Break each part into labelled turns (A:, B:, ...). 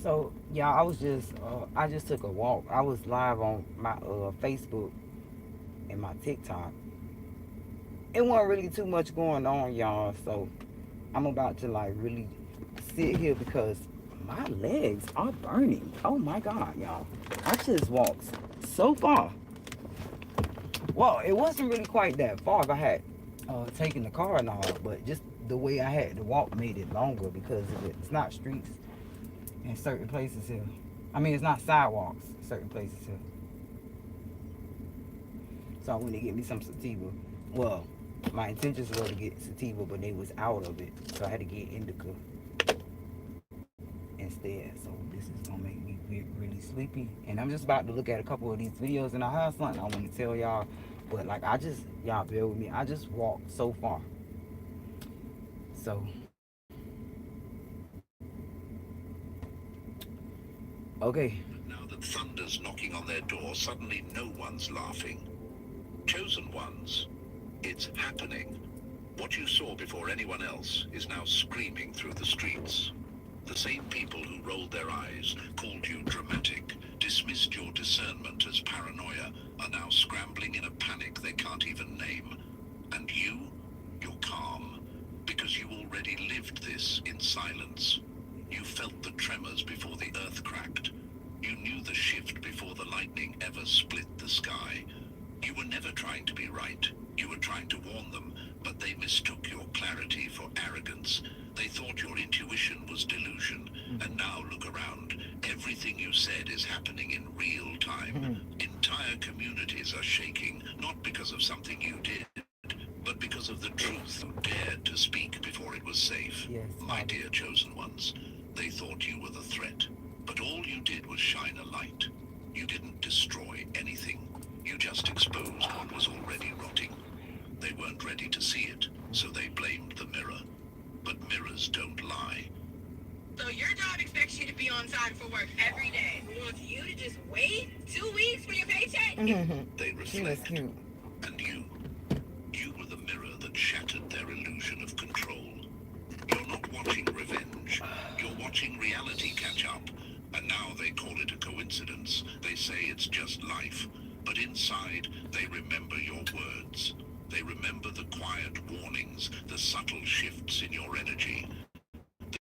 A: So yeah, I just took a walk. I was live on my Facebook and my TikTok. It wasn't really too much going on, y'all. So I'm about to like really sit here because my legs are burning. Oh my god, y'all! I just walked so far. Well, it wasn't really quite that far if I had taken the car and all, but just the way I had to walk made it longer because it's not streets in certain places here. I mean, it's not sidewalks in certain places here. So I went to get me some sativa. Well, my intentions were to get sativa, but they was out of it, so I had to get indica instead. So this is gonna make me really sleepy, and I'm just about to look at a couple of these videos, and I have something I want to tell y'all. But like, y'all bear with me. I just walked so far. So okay.
B: Now that thunder's knocking on their door, suddenly no one's laughing. Chosen ones, it's happening. What you saw before anyone else is now screaming through the streets. The same people who rolled their eyes, called you dramatic, dismissed your discernment as paranoia, are now scrambling in a panic they can't even name. And you're calm, because you already lived this in silence. You felt the tremors before the earth cracked. You knew the shift before the lightning ever split the sky. You were never trying to be right. You were trying to warn them, but they mistook your clarity for arrogance. They thought your intuition was delusion. And now look around. Everything you said is happening in real time. Entire communities are shaking, not because of something you did, but because of the truth you dared to speak before it was safe.
A: Yes,
B: My
A: Father.
B: dear chosen ones, they thought you were the threat. But all you did was shine a light. You didn't destroy anything. You just exposed what was already rotting. They weren't ready to see it, so they blamed the mirror. But mirrors don't lie.
C: So your job expects you to be on time for work every day. It wants you to just wait 2 weeks for your paycheck?
B: They
A: She was
B: reflect.
A: cute.
B: And you were the mirror that shattered their illusion of control. You're not watching revenge. You're watching reality catch up. And now they call it a coincidence. They say it's just life. But inside, they remember your words. They remember the quiet warnings, the subtle shifts in your energy.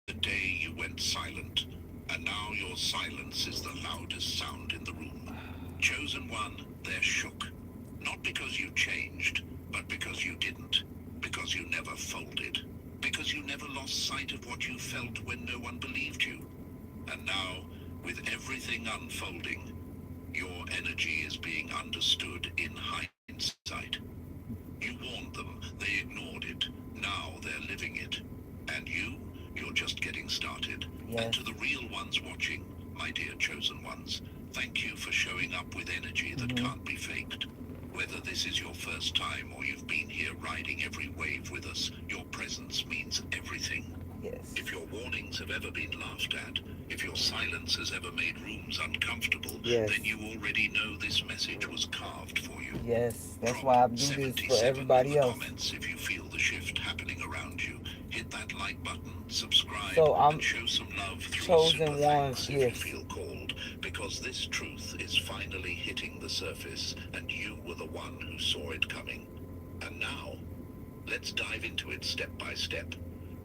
B: The day you went silent. And now your silence is the loudest sound in the room. Chosen one, they're shook. Not because you changed, but because you didn't. Because you never folded. Because you never lost sight of what you felt when no one believed you. And now, with everything unfolding, your energy is being understood in hindsight. You warned them, they ignored it. Now they're living it. And you're just getting started. And
A: Yes.
B: to the real ones watching, my dear chosen ones, thank you for showing up with energy that can't be faked. Whether this is your first time or you've been here riding every wave with us, your presence means everything.
A: Yes.
B: If your warnings have ever been laughed at, if your silence has ever made rooms uncomfortable,
A: Yes.
B: then you already know this message was carved for you.
A: Yes. That's
B: Drop
A: why I do this for
B: 77 in
A: everybody
B: the
A: else.
B: comments if you feel the shift happening around you. Hit that like button, subscribe,
A: So I'm
B: and show some love through a super
A: chosen ones.
B: thanks if you
A: Yes.
B: feel called, because this truth is finally hitting the surface, and you were the one who saw it coming. And now, let's dive into it step by step.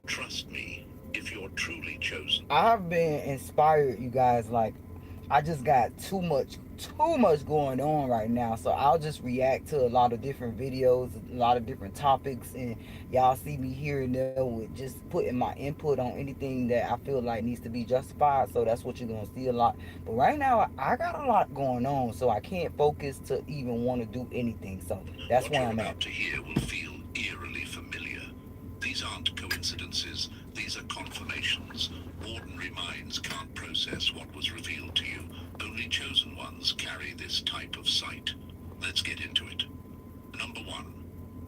B: Trust me, if you're truly chosen.
A: I've been inspired, you guys. Like, I just got too much going on right now. So I'll just react to a lot of different videos, a lot of different topics, and y'all see me here and there with just putting my input on anything that I feel like needs to be justified. So that's what you're gonna see a lot. But right now, I got a lot going on, so I can't focus to even want to do anything. So that's
B: What
A: where
B: you're
A: I'm at.
B: about to hear will feel eerily familiar. These aren't coincidences, these are confirmations. Ordinary minds can't process what was revealed to you. Only chosen ones carry this type of sight. Let's get into it. Number one,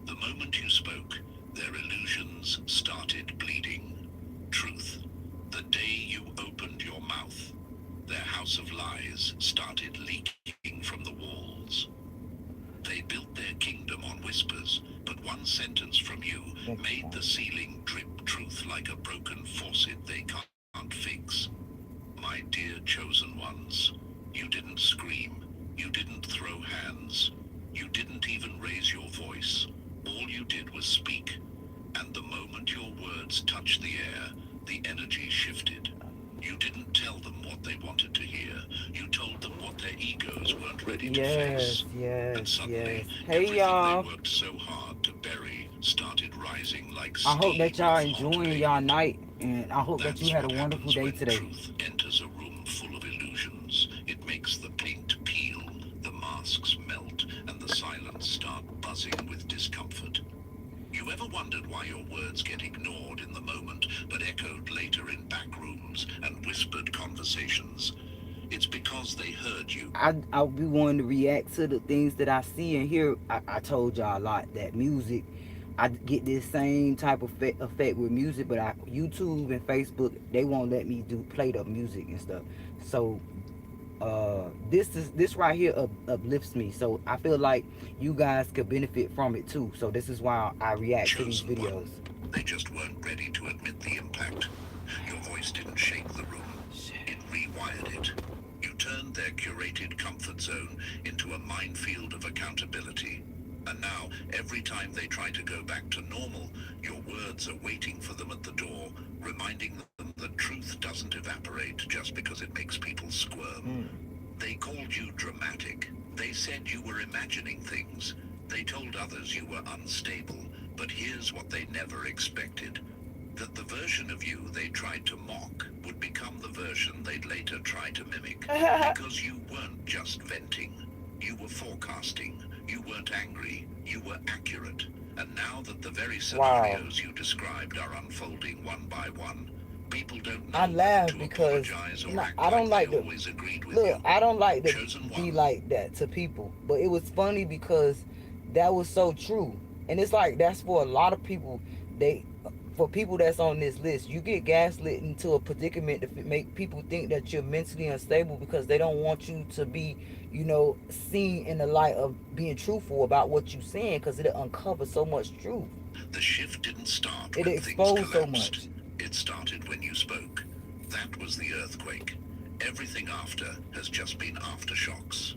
B: the moment you spoke, their illusions started bleeding. Truth. The day you opened your mouth, their house of lies started leaking from the walls. They built their kingdom on whispers, but one sentence from you
A: Thank you,
B: made the
A: Father.
B: ceiling drip truth like a broken faucet they can't fix. My My dear chosen ones, you didn't scream, you didn't throw hands, you didn't even raise your voice. All you did was speak, and the moment your words touched the air, the energy shifted. You didn't tell them what they wanted to hear, you told them what their egos weren't ready to face. And
A: Yes.
B: suddenly,
A: Hey,
B: everything
A: y'all.
B: they worked so hard to bury started rising like
A: I hope that
B: steam
A: y'all
B: off hot
A: enjoying y'all
B: pavement.
A: night, and I hope that you
B: That's
A: had a
B: what
A: wonderful
B: happens
A: day
B: when
A: today.
B: truth enters a room full of illusions. It makes the paint peel, the masks melt, and the silence start buzzing with discomfort. You ever wondered why your words get ignored in the moment, but echoed later in back rooms and whispered conversations? It's because they heard you.
A: I'll be wanting to react to the things that I see and hear. I told y'all a lot that music, I get this same type of effect with music, but YouTube and Facebook, they won't let me do play the music and stuff. So this right here uplifts me. So I feel like you guys could benefit from it too. So this is why I react to these
B: Chosen
A: videos.
B: one. They just weren't ready to admit the impact. Your voice didn't shake the room. It rewired it. You turned their curated comfort zone into a minefield of accountability. And now, every time they try to go back to normal, your words are waiting for them at the door, reminding them that truth doesn't evaporate just because it makes people squirm. They called you dramatic. They said you were imagining things. They told others you were unstable. But here's what they never expected. That the version of you they tried to mock would become the version they'd later try to mimic. Because you weren't just venting. You were forecasting. You weren't angry. You were accurate. And now that the very scenarios you described are unfolding one by one, people don't know
A: I
B: whether
A: laugh
B: to
A: because
B: apologize or act
A: I don't
B: like
A: like
B: they
A: to
B: always agreed with
A: look.
B: you.
A: I don't like to
B: Chosen
A: be
B: one.
A: like that to people, but it was funny because that was so true, and it's like that's for a lot of people. They, for people that's on this list, you get gaslit into a predicament to make people think that you're mentally unstable because they don't want you to be, seen in the light of being truthful about what you're saying because it'll uncover so much truth.
B: The shift didn't start
A: It
B: when things
A: exposed so
B: collapsed.
A: much.
B: It started when you spoke. That was the earthquake. Everything after has just been aftershocks.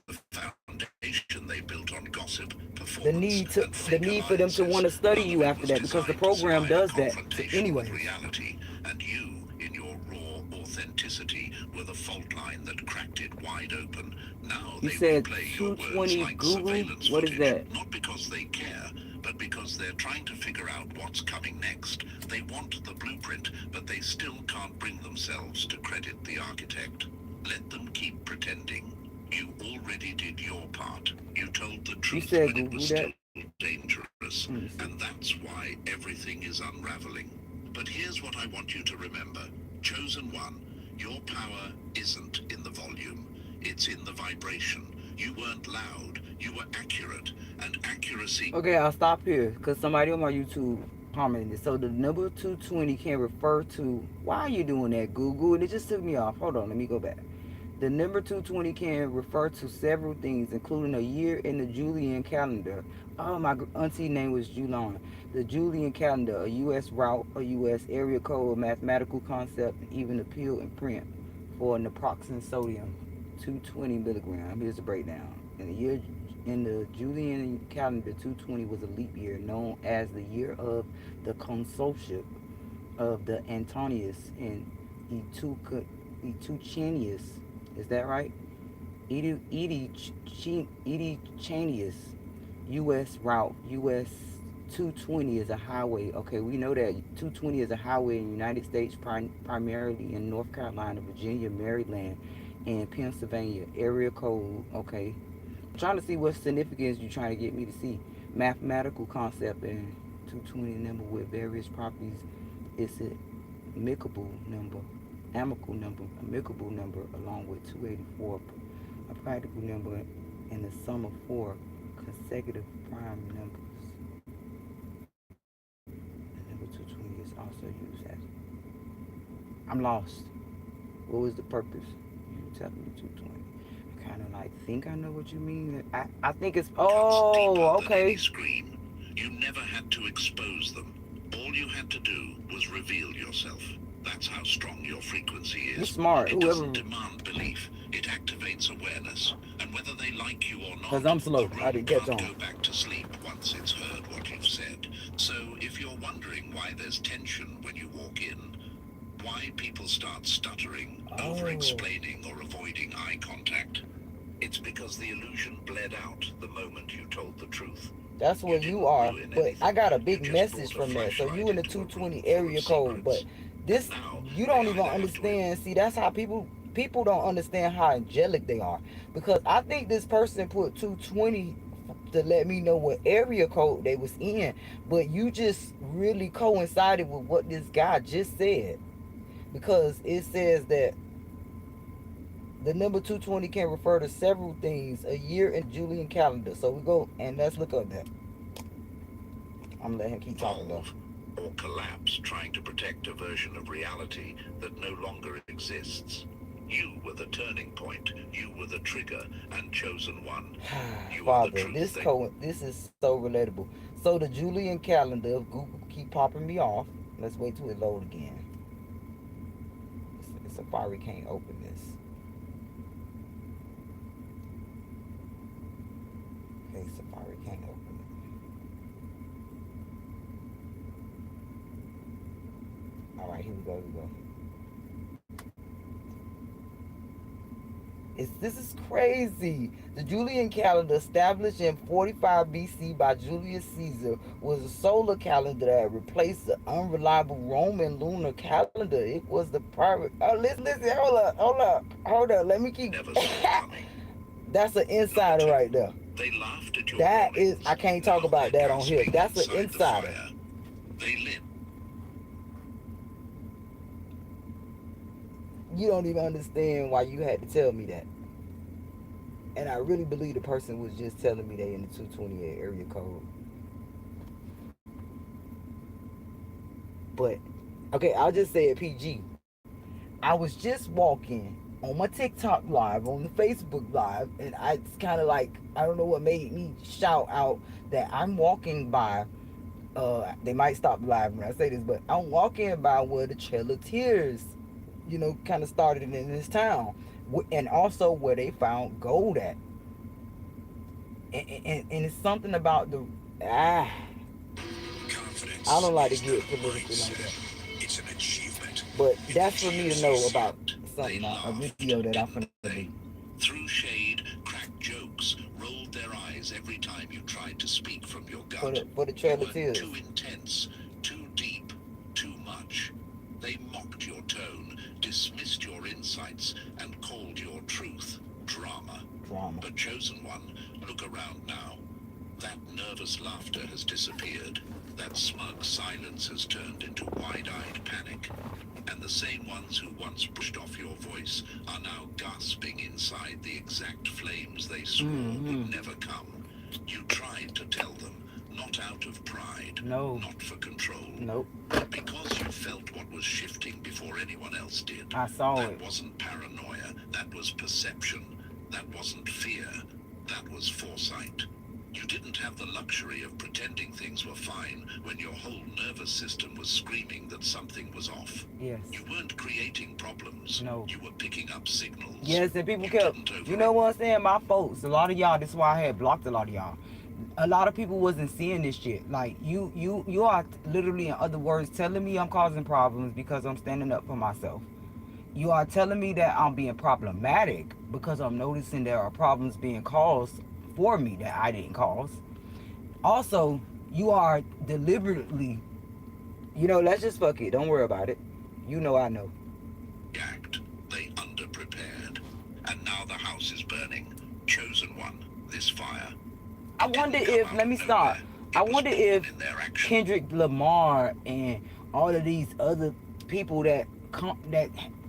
B: The foundation they built on gossip, performance, and
A: The
B: fake
A: need for them to
B: alliances,
A: want to study
B: none of
A: you
B: it
A: after
B: was
A: that because the
B: designed to
A: program
B: survive a
A: does that.
B: confrontation with
A: Anyways,
B: reality. And you, in your raw authenticity, were the fault line that cracked it wide open. Now
A: you
B: they
A: said
B: replay your words
A: 220
B: like
A: Google.
B: surveillance
A: What is
B: footage,
A: that?
B: not because they care, but because they're trying to figure out what's coming next. They want the blueprint, but they still can't bring themselves to credit the architect. Let them keep pretending. You already did your part. You told the
A: You
B: truth
A: said
B: when it was
A: Google
B: still
A: that.
B: dangerous,
A: Let me see.
B: and that's why everything is unraveling. But here's what I want you to remember. Chosen one, your power isn't in the volume. It's in the vibration. You weren't loud, you were accurate, and accuracy.
A: Okay, I'll stop here because somebody on my YouTube commented. So the number 220 can refer to. Why are you doing that, Google? And it just took me off. Hold on, let me go back. The number 220 can refer to several things, including a year in the Julian calendar. Oh, my auntie name was Julian. The Julian calendar, a U.S. route, a U.S. area code, a mathematical concept, and even appeal in print for naproxen sodium, 220 milligram. Here's the breakdown. In the Julian calendar, 220 was a leap year known as the year of the consulship of the Antonius and Etuchanius. Is that right? Etuchanius. U.S. route. U.S. 220 is a highway. Okay, we know that 220 is a highway in the United States, primarily in North Carolina, Virginia, Maryland, and Pennsylvania. Area code. Okay. I'm trying to see what significance you're trying to get me to see. Mathematical concept and 220 number with various properties. It's a amicable number, along with 284, a practical number, and the sum of four consecutive prime numbers. The number 220 is also used as. I'm lost. What was the purpose? You tell me 220. I kind of like think I know what you mean. I think it's. Oh, okay.
B: Scream. You never had to expose them. All you had to do was reveal yourself. That's how strong your frequency is.
A: You're smart.
B: It
A: Whoever.
B: doesn't demand belief. It activates awareness. And whether they like you or not,
A: Because I'm slow.
B: the
A: I
B: room
A: didn't catch
B: can't
A: on.
B: go back to sleep once it's heard what you've said. So if you're wondering why there's tension when you walk in, why people start stuttering, over-explaining, or avoiding eye contact, it's because the illusion bled out the moment you told the truth.
A: That's where you are. But I got a big message from that. So you in the 220 area code, but this you don't even understand. See, that's how people don't understand how angelic they are. Because I think this person put 220 to let me know what area code they was in, but you just really coincided with what this guy just said. Because it says that the number 220 can refer to several things, a year in Julian calendar. So we go and let's look up that. I'm gonna let him keep talking though.
B: Or collapse trying to protect a version of reality that no longer exists. You were the turning point. You were the trigger and chosen one.
A: Father, this is so relatable. So the Julian calendar of Google keep popping me off. Let's wait till it load again. Safari can't open this. Okay, Safari can't open it. Alright, here we go. This is crazy. The Julian calendar, established in 45 BC by Julius Caesar, was a solar calendar that replaced the unreliable Roman lunar calendar. It was the private. Oh, listen. Hold up. Let me keep. That's an insider right there.
B: They laughed at your
A: that
B: warnings.
A: is. I can't talk about that on here. That's an insider.
B: They lit.
A: You don't even understand why you had to tell me that. And I really believe the person was just telling me they in the 228 area code. But, okay, I'll just say it PG. I was just walking on my TikTok live, on the Facebook live, and it's kind of like, I don't know what made me shout out that I'm walking by, they might stop live when I say this, but I'm walking by where the Trail of Tears, kind of started in this town, and also where they found gold at. And it's something about the I don't like to get political like that.
B: It's an achievement.
A: But that's for me to know about something, a video that I'm finna do.
B: Threw shade, cracked jokes, rolled their eyes every time you tried to speak from your gut.
A: For the Trail of Tears.
B: Too intense, too deep, too much. They mocked your tone, dismissed your insights, and called your truth drama. But chosen one, look around now. That nervous laughter has disappeared. That smug silence has turned into wide-eyed panic. And the same ones who once pushed off your voice are now gasping inside the exact flames they swore would never come. You tried to tell them, not out of pride, not for control.
A: Nope.
B: Because you felt what was shifting before anyone else did.
A: I saw
B: that
A: it.
B: That wasn't paranoia, that was perception. That wasn't fear, that was foresight. You didn't have the luxury of pretending things were fine when your whole nervous system was screaming that something was off.
A: Yes.
B: You weren't creating problems.
A: No.
B: You were picking up signals.
A: Yes, and people kept, you know what I'm saying? My folks, a lot of y'all, this is why I had blocked a lot of y'all. A lot of people wasn't seeing this shit. Like, you are literally, in other words, telling me I'm causing problems because I'm standing up for myself. You are telling me that I'm being problematic because I'm noticing there are problems being caused for me that I didn't cause. Also, you are deliberately, let's just fuck it. Don't worry about it. I know.
B: They underprepared. And now the house is burning. Chosen one, this fire.
A: I wonder if, let me start. I wonder if Kendrick Lamar and all of these other people that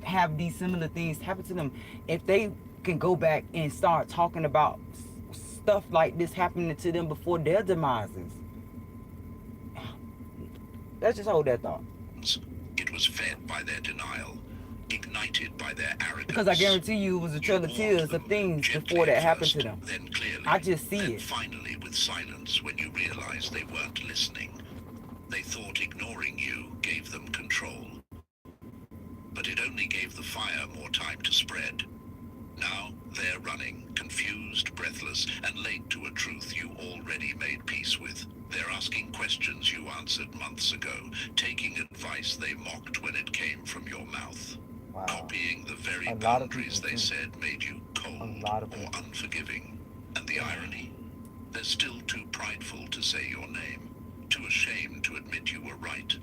A: have these similar things happen to them, if they can go back and start talking about stuff like this happening to them before their demises. Let's just hold that thought.
B: It was fed by their denial, ignited by their arrogance.
A: Because I guarantee you it was a trail of tears of things before that happened to them.
B: Then clearly,
A: I just see it.
B: Finally with silence when you realized they weren't listening. They thought ignoring you gave them control. fire more time to spread. Now they're running, confused, breathless, and late to a truth you already made peace with. They're asking questions you answered months ago, taking advice they mocked when it came from your mouth.
A: Wow.
B: Copying the very
A: A lot of
B: boundaries
A: people
B: they
A: do.
B: said made you cold
A: lot of
B: or
A: people.
B: unforgiving. And the irony? They're still too prideful to say your name, too ashamed to admit you were right.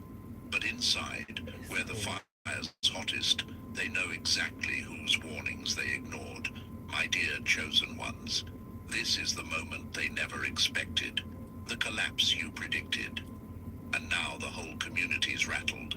B: But inside, where the fire's hottest, they know exactly whose warnings they ignored. My dear chosen ones, this is the moment they never expected. The collapse you predicted. And now the whole community's rattled.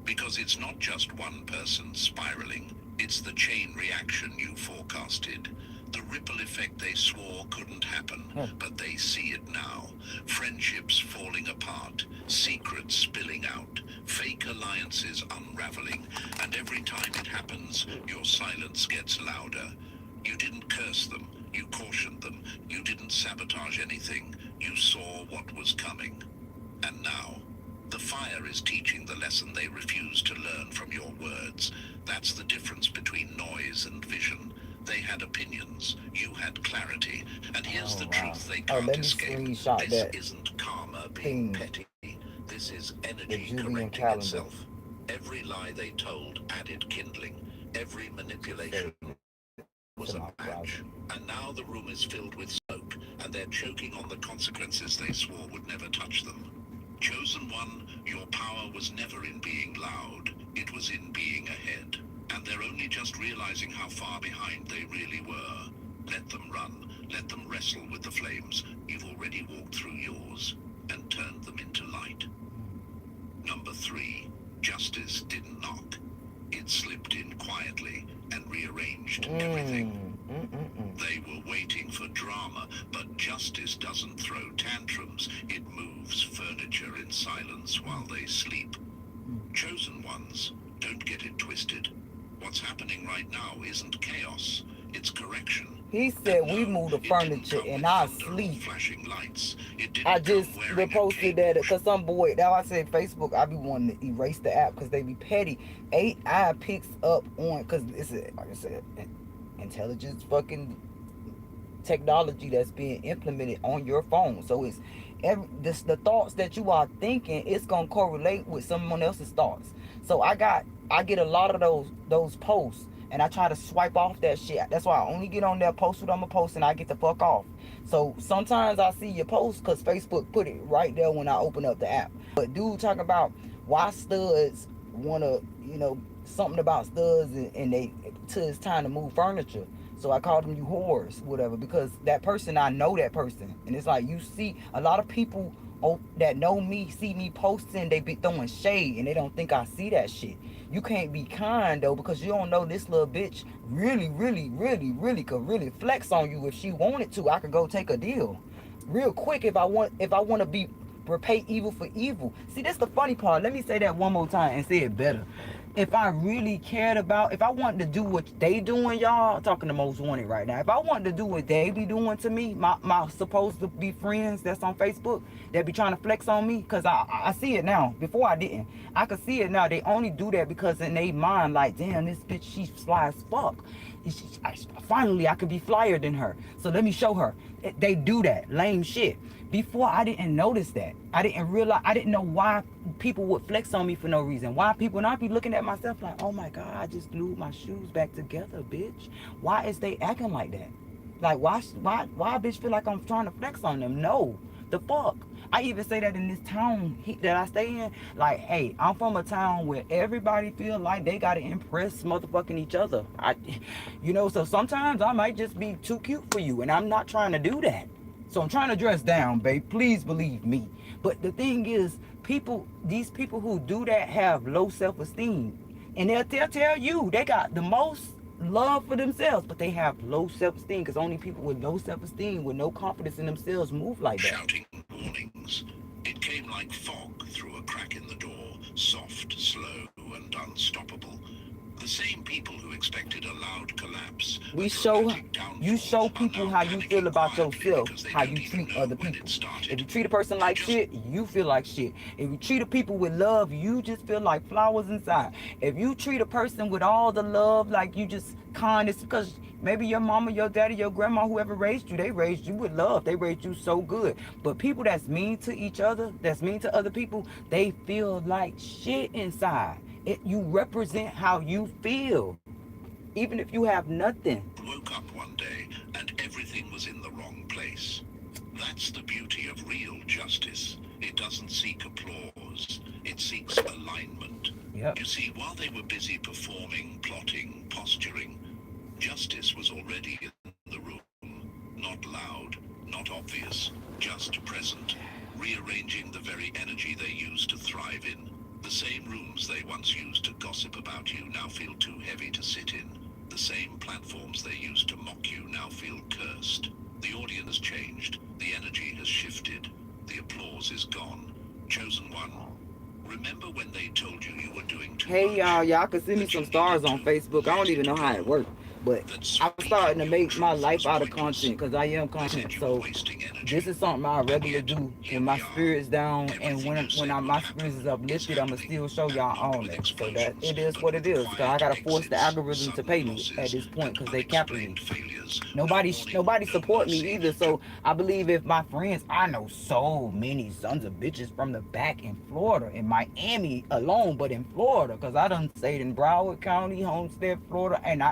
B: Because it's not just one person spiraling, it's the chain reaction you forecasted. The ripple effect they swore couldn't happen, but they see it now. Friendships falling apart, secrets spilling out, fake alliances unraveling, and every time it happens, your silence gets louder. You didn't curse them, you cautioned them, you didn't sabotage anything, you saw what was coming. And now, the fire is teaching the lesson they refused to learn from your words. That's the difference between noise and vision. They had opinions, you had clarity, and here's the truth they can't
A: let me
B: escape.
A: screenshot
B: This
A: that
B: isn't karma being
A: thing.
B: petty. This is energy
A: Julian
B: correcting
A: calendar.
B: itself. Every lie they told added kindling. Every manipulation was a patch. And now the room is filled with smoke, and they're choking on the consequences they swore would never touch them. Chosen one, your power was never in being loud, it was in being ahead. And they're only just realizing how far behind they really were. Let them run, let them wrestle with the flames. You've already walked through yours and turned them into light. Number 3, justice didn't knock. It slipped in quietly and rearranged everything. They were waiting for drama, but justice doesn't throw tantrums. It moves furniture in silence while they sleep. Chosen ones, don't get it twisted. What's happening right now isn't chaos, it's correction.
A: He said
B: And
A: we
B: no,
A: move the
B: it didn't
A: furniture
B: come
A: in
B: with
A: our
B: thunder or
A: sleep.
B: flashing lights. It didn't
A: I
B: come
A: just
B: wearing a
A: reposted
B: cape.
A: that because some boy, now I said Facebook, I be wanting to erase the app because they be petty. AI picks up on, because it's like I said, intelligence fucking technology that's being implemented on your phone. So it's the thoughts that you are thinking, it's gonna correlate with someone else's thoughts. So I get a lot of those posts, and I try to swipe off that shit. That's why I only get on there, post what I'm gonna post, and I get the fuck off. So sometimes I see your post because Facebook put it right there when I open up the app. But dude talking about why studs wanna, something about studs, and they till it's time to move furniture. So I call them you whores, whatever, because that person, I know that person. And it's like, you see a lot of people that know me, see me posting, they be throwing shade and they don't think I see that shit. You can't be kind though, because you don't know this little bitch really could really flex on you if she wanted to. I could go take a deal real quick if I want to be repay evil for evil. See, that's the funny part. Let me say that one more time and say it better. If I really cared about, if I wanted to do what they doing, y'all, I'm talking to Most Wanted right now. If I wanted to do what they be doing to me, my supposed to be friends that's on Facebook, that be trying to flex on me, because I see it now. Before I didn't. I could see it now. They only do that because in their mind, like, damn, this bitch, she's fly as fuck. Finally, I could be flyer than her. So let me show her. They do that. Lame shit. Before, I didn't notice that. I didn't realize, I didn't know why people would flex on me for no reason. Why people, and I'd be looking at myself like, oh my God, I just glued my shoes back together, bitch. Why is they acting like that? Like, why a bitch feel like I'm trying to flex on them? No, the fuck. I even say that in this town that I stay in. Like, hey, I'm from a town where everybody feel like they gotta impress motherfucking each other. So sometimes I might just be too cute for you, and I'm not trying to do that. So I'm trying to dress down, babe. Please believe me. But the thing is, these people who do that have low self-esteem. And they'll tell you they got the most love for themselves, but they have low self-esteem, because only people with low self-esteem, with no confidence in themselves, move like that.
B: Shouting warnings. It came like fog through a crack in the door, soft, slow, and unstoppable. The same people who expected a loud collapse.
A: We
B: a
A: show
B: dramatic
A: you
B: downfall,
A: show
B: are
A: people
B: now
A: how you feel
B: panicking
A: about
B: quietly
A: yourself,
B: because they
A: how
B: don't
A: you
B: even
A: treat
B: know
A: other
B: when
A: people.
B: it started.
A: If you treat a person
B: They
A: like
B: just
A: shit, you feel like shit. If you treat a people with love, you just feel like flowers inside. If you treat a person with all the love, like you just kindness, because maybe your mama, your daddy, your grandma, whoever raised you, they raised you with love. They raised you so good. But people that's mean to each other, that's mean to other people, they feel like shit inside. You represent how you feel, even if you have nothing.
B: woke up one day and everything was in the wrong place. That's the beauty of real justice. It doesn't seek applause. It seeks alignment.
A: Yep.
B: You see, while they were busy performing, plotting, posturing, justice was already in the room. Not loud, not obvious, just present, rearranging the very energy they used to thrive in. The same rooms they once used to gossip about you now feel too heavy to sit in. The same platforms they used to mock you now feel cursed. The audience has changed. The energy has shifted. The applause is gone. Chosen one, remember when they told you you were doing too much?
A: Hey y'all can send me
B: That you
A: some stars
B: needed
A: on
B: to
A: Facebook. I don't
B: let
A: even
B: it
A: know how it
B: go?
A: works, but
B: That
A: I'm starting to
B: speaking your
A: make my
B: truth
A: life
B: was
A: out of
B: pointless?
A: content because I am
B: They
A: content.
B: said you
A: So
B: were wasting energy.
A: this is something I
B: And
A: regularly
B: yet,
A: do
B: here
A: when my
B: we are.
A: spirit's down, and
B: Everything
A: when
B: you said
A: my
B: would
A: spirit is
B: happen
A: uplifted, I'ma
B: happening.
A: still show
B: And
A: y'all
B: not
A: all
B: with
A: that. So that
B: explosions,
A: it is
B: but
A: what it
B: with
A: is. Cause I
B: quiet
A: gotta force the
B: exits,
A: algorithm to pay
B: sudden
A: me at
B: losses,
A: this point
B: and
A: because they capping me.
B: unexplained failures.
A: Nobody
B: No warning, no
A: support me
B: mercy.
A: either. So I believe if my friends, I know so many sons of bitches from the back in Florida, in Miami alone, but in Florida, because I done stayed in Broward County, Homestead, Florida, and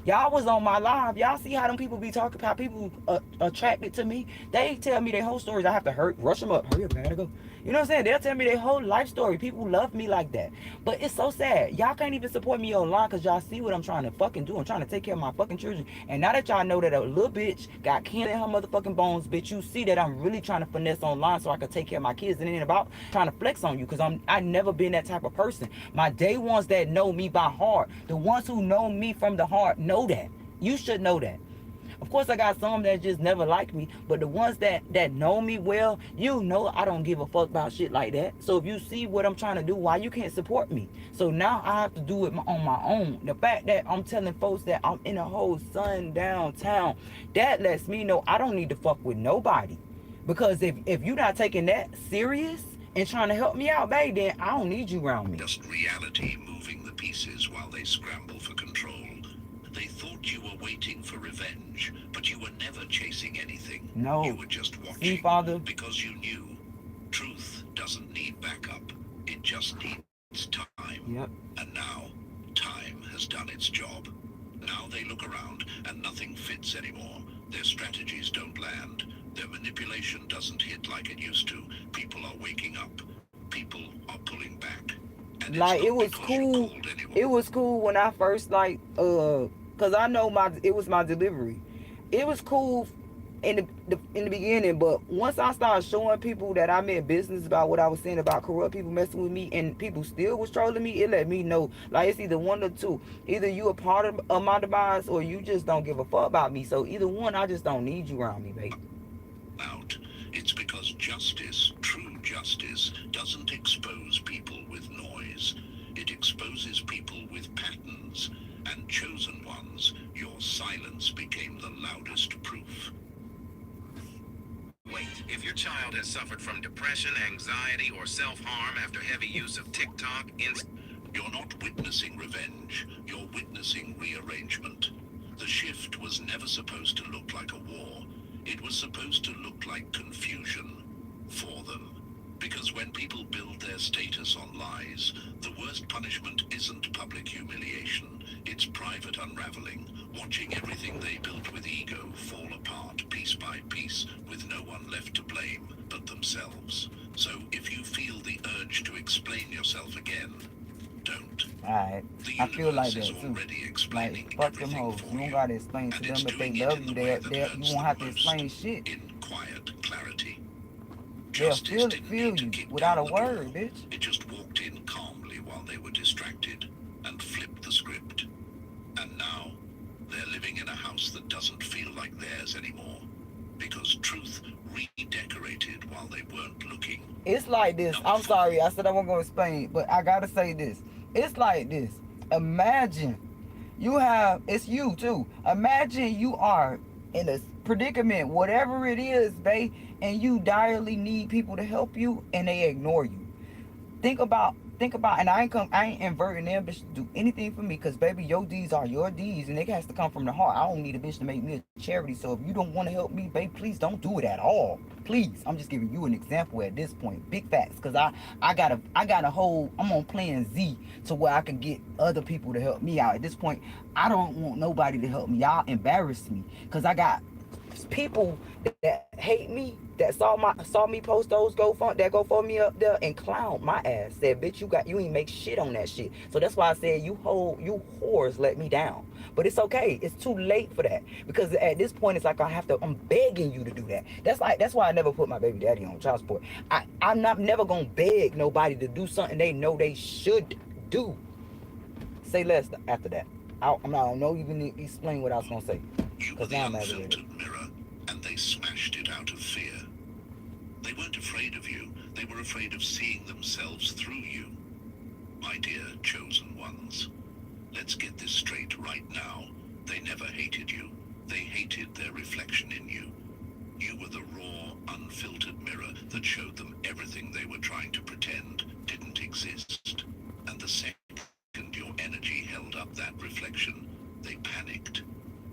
A: y'all was on my live. Y'all see how them people be talking, how people attracted to me. They tell me their whole stories. I have to rush them up. Hurry up, I gotta go. You know what I'm saying? They'll tell me their whole life story. People love me like that. But it's so sad. Y'all can't even support me online because y'all see what I'm trying to fucking do. I'm trying to take care of my fucking children. And now that y'all know that a little bitch got cancer in her motherfucking bones, bitch, you see that I'm really trying to finesse online so I can take care of my kids. And it ain't about trying to flex on you because I never been that type of person. My day ones that know me by heart, the ones who know me from the heart know that. You should know that. Of course, I got some that just never liked me, but the ones that know me well, you know I don't give a fuck about shit like that. So if you see what I'm trying to do, why you can't support me? So now I have to do it on my own. The fact that I'm telling folks that I'm in a whole sundown town, that lets me know I don't need to fuck with nobody. Because if you're not taking that serious and trying to help me out, babe, then I don't need you around me.
B: Just reality moving the pieces while they scramble for control. They thought you were waiting for revenge, but you were never chasing anything.
A: No.
B: You were just watching.
A: See, Father?
B: Because you knew truth doesn't need backup. It just needs time.
A: Yep.
B: And now, time has done its job. Now they look around and nothing fits anymore. Their strategies don't land. Their manipulation doesn't hit like it used to. People are waking up. People are pulling back. And
A: Like
B: it's
A: it
B: not
A: was
B: because you
A: cool.
B: called anyone.
A: It was cool when I first cause I know it was my delivery. It was cool in the beginning, but once I started showing people that I meant business about what I was saying about corrupt people messing with me, and people still was trolling me, it let me know like it's either one or two. Either you a part of my demise or you just don't give a fuck about me. So either one, I just don't need you around me, babe.
B: Out. It's because justice, true justice, doesn't expose people with noise. It exposes people with patterns. And chosen ones, your silence became the loudest proof.
D: Wait, if your child has suffered from depression, anxiety, or self-harm after heavy use of TikTok,
B: You're not witnessing revenge, you're witnessing rearrangement. The shift was never supposed to look like a war. It was supposed to look like confusion for them. Because when people build their status on lies, the worst punishment isn't public humiliation, it's private unraveling, watching everything they built with ego fall apart piece by piece, with no one left to blame but themselves. So if you feel the urge to explain yourself again, don't.
A: Alright.
B: The
A: I feel like
B: universe
A: that
B: is
A: too.
B: already explaining
A: Like, fuck them
B: everything
A: hoes.
B: for
A: You don't
B: you.
A: gotta explain to
B: And
A: them
B: it's
A: if they
B: doing it
A: love
B: in
A: you.
B: the way that
A: You
B: hurts
A: won't have
B: the
A: to
B: most,
A: explain shit.
B: in quiet clarity.
A: They'll
B: Justice
A: feel
B: didn't
A: you
B: need to kick
A: without a
B: down the
A: word,
B: door.
A: bitch.
B: It just walked in calmly while they were distracted and flipped the script. And now, they're living in a house that doesn't feel like theirs anymore. Because truth redecorated while they weren't looking.
A: It's like this. I'm sorry. I said I wasn't gonna explain, but I gotta say this. It's like this. Imagine it's you too. Imagine you are in a predicament, whatever it is, babe, and you direly need people to help you and they ignore you. Think about, and I ain't inverting their bitch to do anything for me, because baby, your deeds are your deeds and it has to come from the heart. I don't need a bitch to make me a charity. So if you don't want to help me, babe, please don't do it at all. Please. I'm just giving you an example at this point. Big facts. Cause I got a whole, I'm on plan Z to where I can get other people to help me out. At this point, I don't want nobody to help me. Y'all embarrass me. Cause I got people that hate me, that saw me post those GoFundMe up there and clown my ass. Said, bitch, you ain't make shit on that shit. So that's why I said you whores let me down. But it's okay. It's too late for that. Because at this point it's like I'm begging you to do that. That's why I never put my baby daddy on child support. I'm never gonna beg nobody to do something they know they should do. Say less after that. I'm not gonna even explain what I was gonna say.
B: You were the unfiltered mirror, and they smashed it out of fear. They weren't afraid of you. They were afraid of seeing themselves through you. My dear chosen ones, let's get this straight right now. They never hated you. They hated their reflection in you. You were the raw, unfiltered mirror that showed them everything they were trying to pretend didn't exist. And the second your energy held up that reflection, they panicked.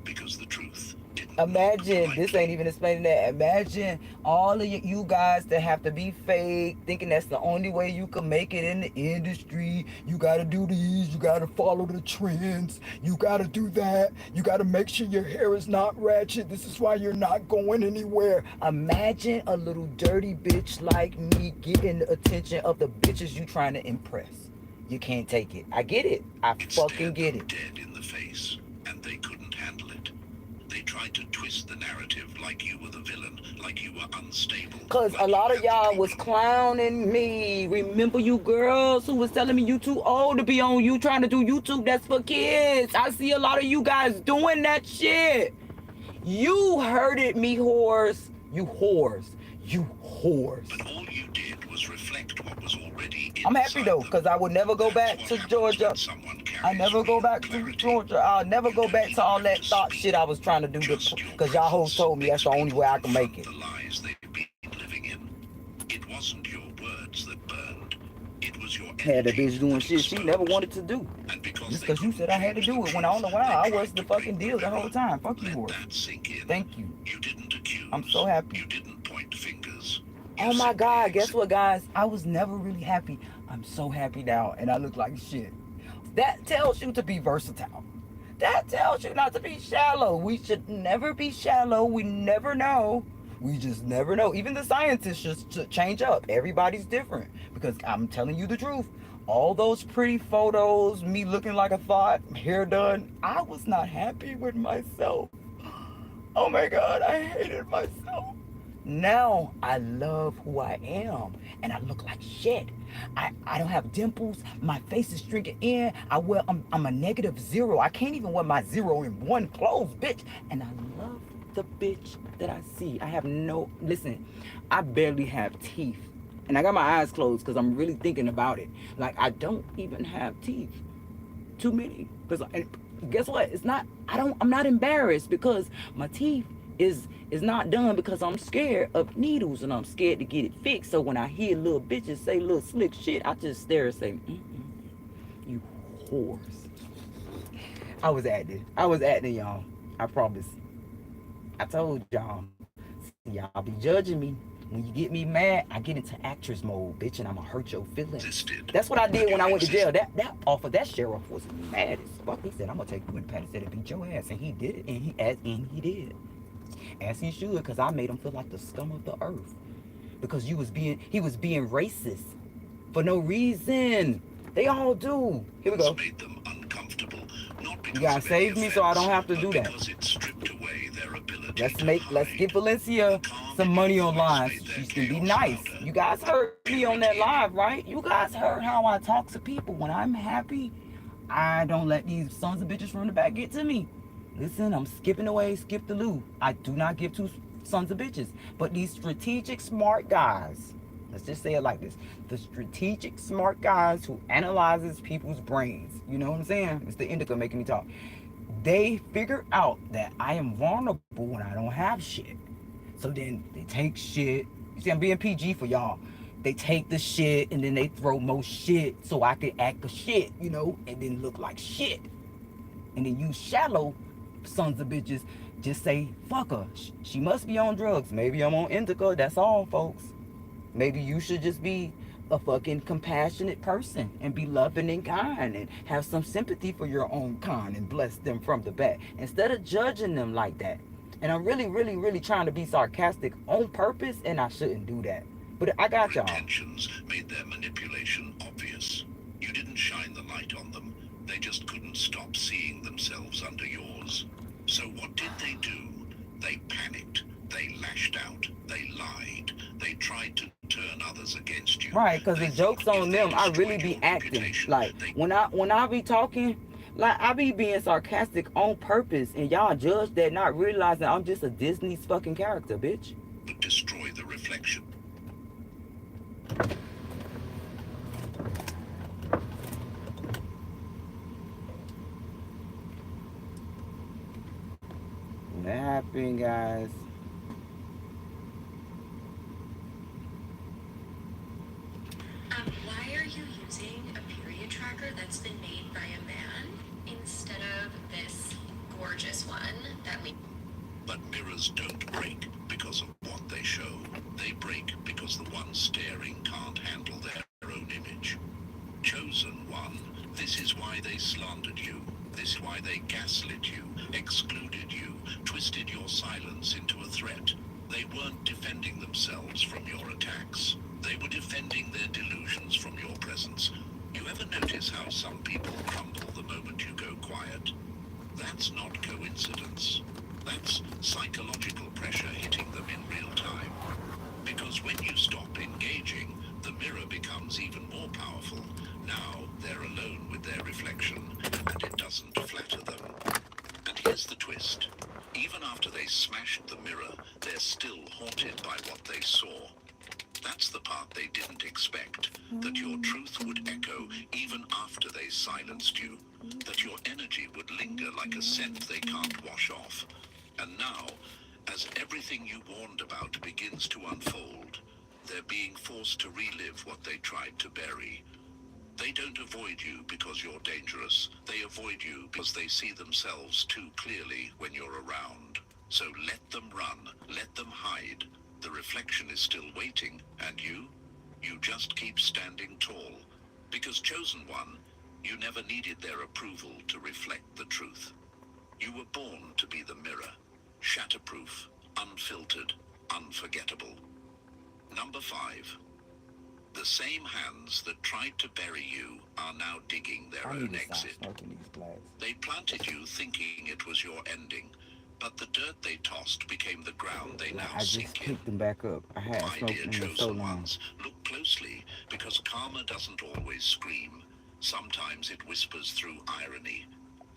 B: Because the truth didn't.
A: Imagine, this ain't even explaining that. Imagine all of you guys that have to be fake, thinking that's the only way you can make it in the industry. You gotta do these, you gotta follow the trends, you gotta do that, you gotta make sure your hair is not ratchet. This is why you're not going anywhere. Imagine a little dirty bitch like me getting the attention of the bitches you trying to impress. You can't take it. I get it. I fucking get it.
B: Dead in the face, and they couldn't handle it. They tried to twist the narrative like you were the villain, like you were unstable.
A: Cause a lot of y'all was clowning me. Remember you girls who was telling me you too old to be on you trying to do YouTube that's for kids. I see a lot of you guys doing that shit. You hurted me, whores. You whores. You whores.
B: But all you did was reflect what was already inside.
A: I'm happy though, because I would never go back to Georgia. I never go back to Georgia. I'll never go back to all that thought shit I was trying to do, because y'all hoes told me that's the only way I can make it.
B: The lies they've been living in. It wasn't your words that burned. It was your
A: Had a bitch doing shit she never wanted to do. Just because you said I had to do it when all the while I was the fucking deal the whole time. Fuck you, whore. Thank you.
B: You didn't accuse.
A: I'm so happy.
B: You didn't point fingers.
A: Oh my God, guess what, guys? I was never really happy. I'm so happy now, and I look like shit. That tells you to be versatile. That tells you not to be shallow. We should never be shallow. We never know. We just never know. Even the scientists should change up. Everybody's different. Because I'm telling you the truth. All those pretty photos, me looking like a thought, hair done, I was not happy with myself. Oh my God, I hated myself. Now I love who I am, and I look like shit. I don't have dimples. My face is shrinking in. I'm a -0. I can't even wear my 0 in 1 clothes, bitch. And I love the bitch that I see. I have listen, I barely have teeth. And I got my eyes closed because I'm really thinking about it. Like, I don't even have teeth. Too many. And guess what? I'm not embarrassed, because my teeth is not done, because I'm scared of needles and I'm scared to get it fixed. So when I hear little bitches say little slick shit, I just stare and say, you whores. I was acting, y'all. I promise. I told y'all. Y'all be judging me. When you get me mad, I get into actress mode, bitch, and I'ma hurt your feelings. That's what I did when I went to jail. That sheriff was mad as fuck. He said, I'm gonna take you in the pad and said, beat your ass. And he did it, and he did. As he should, because I made him feel like the scum of the earth. Because he was being racist for no reason. They all do. Here we go.
B: Made them uncomfortable, not because
A: you gotta save me so I don't have to do that.
B: Because it stripped away their ability
A: let's give Valencia some money online so she can be nice. You guys heard me on that live, right? You guys heard how I talk to people. When I'm happy, I don't let these sons of bitches from the back get to me. Listen, I'm skipping away, skip the loo. I do not give two sons of bitches. But these strategic, smart guys Let's just say it like this. The strategic, smart guys who analyzes people's brains. You know what I'm saying? It's the indica making me talk. They figure out that I am vulnerable when I don't have shit. So then they take shit. You see, I'm being PG for y'all. They take the shit and then they throw more shit so I can act a shit, you know, and then look like shit. And then you shallow sons of bitches just say, fuck her. She must be on drugs. Maybe I'm on indica. That's all, folks. Maybe you should just be a fucking compassionate person and be loving and kind and have some sympathy for your own kind and bless them from the back instead of judging them like that. And I'm really, really, really trying to be sarcastic on purpose, and I shouldn't do that. But I got
B: Your
A: y'all.
B: intentions made their manipulation obvious. You didn't shine the light on them. They just couldn't stop seeing themselves under yours. So what did they do? They panicked. They lashed out. They lied. They tried to turn others against you.
A: Right, because
B: They
A: the joke's
B: thought
A: on
B: if they
A: them. I really
B: destroyed
A: be
B: your
A: acting.
B: reputation,
A: Like,
B: they
A: when I be talking, like, I be being sarcastic on purpose, and y'all judge that, not realizing I'm just a Disney's fucking character, bitch.
B: would destroy the reflection.
A: That happened, guys.
E: Why are you using a period tracker that's been made by a man instead of this gorgeous one that we...
B: But mirrors don't break because of what they show. They break because the one staring can't handle their own image. Chosen one, this is why they slandered you. This is why they gaslit you, excluded you, twisted your silence into a threat. They weren't defending themselves from your attacks. They were defending their delusions from your presence. You ever notice how some people crumble the moment you go quiet? That's not coincidence. That's psychological pressure hitting them in real time. Because when you stop engaging, the mirror becomes even more powerful. Now they're alone with their reflection, and it doesn't flatter them. And here's the twist. Even after they smashed the mirror, they're still haunted by what they saw. That's the part they didn't expect, that your truth would echo even after they silenced you, that your energy would linger like a scent they can't wash off. And now, as everything you warned about begins to unfold, they're being forced to relive what they tried to bury. They don't avoid you because you're dangerous. They avoid you because they see themselves too clearly when you're around. So let them run, let them hide. The reflection is still waiting, and you just keep standing tall. Because Chosen One, you never needed their approval to reflect the truth. You were born to be the mirror, shatterproof, unfiltered, unforgettable. Number 5. The same hands that tried to bury you are now digging their
A: I need
B: own
A: to stop
B: exit.
A: smoking these blacks.
B: They planted you thinking it was your ending, but the dirt they tossed became the ground they now
A: I just
B: sink in.
A: picked them back up. I hadn't
B: My
A: smoked
B: dear
A: them in so
B: chosen
A: long.
B: ones, look closely, because karma doesn't always scream. Sometimes it whispers through irony.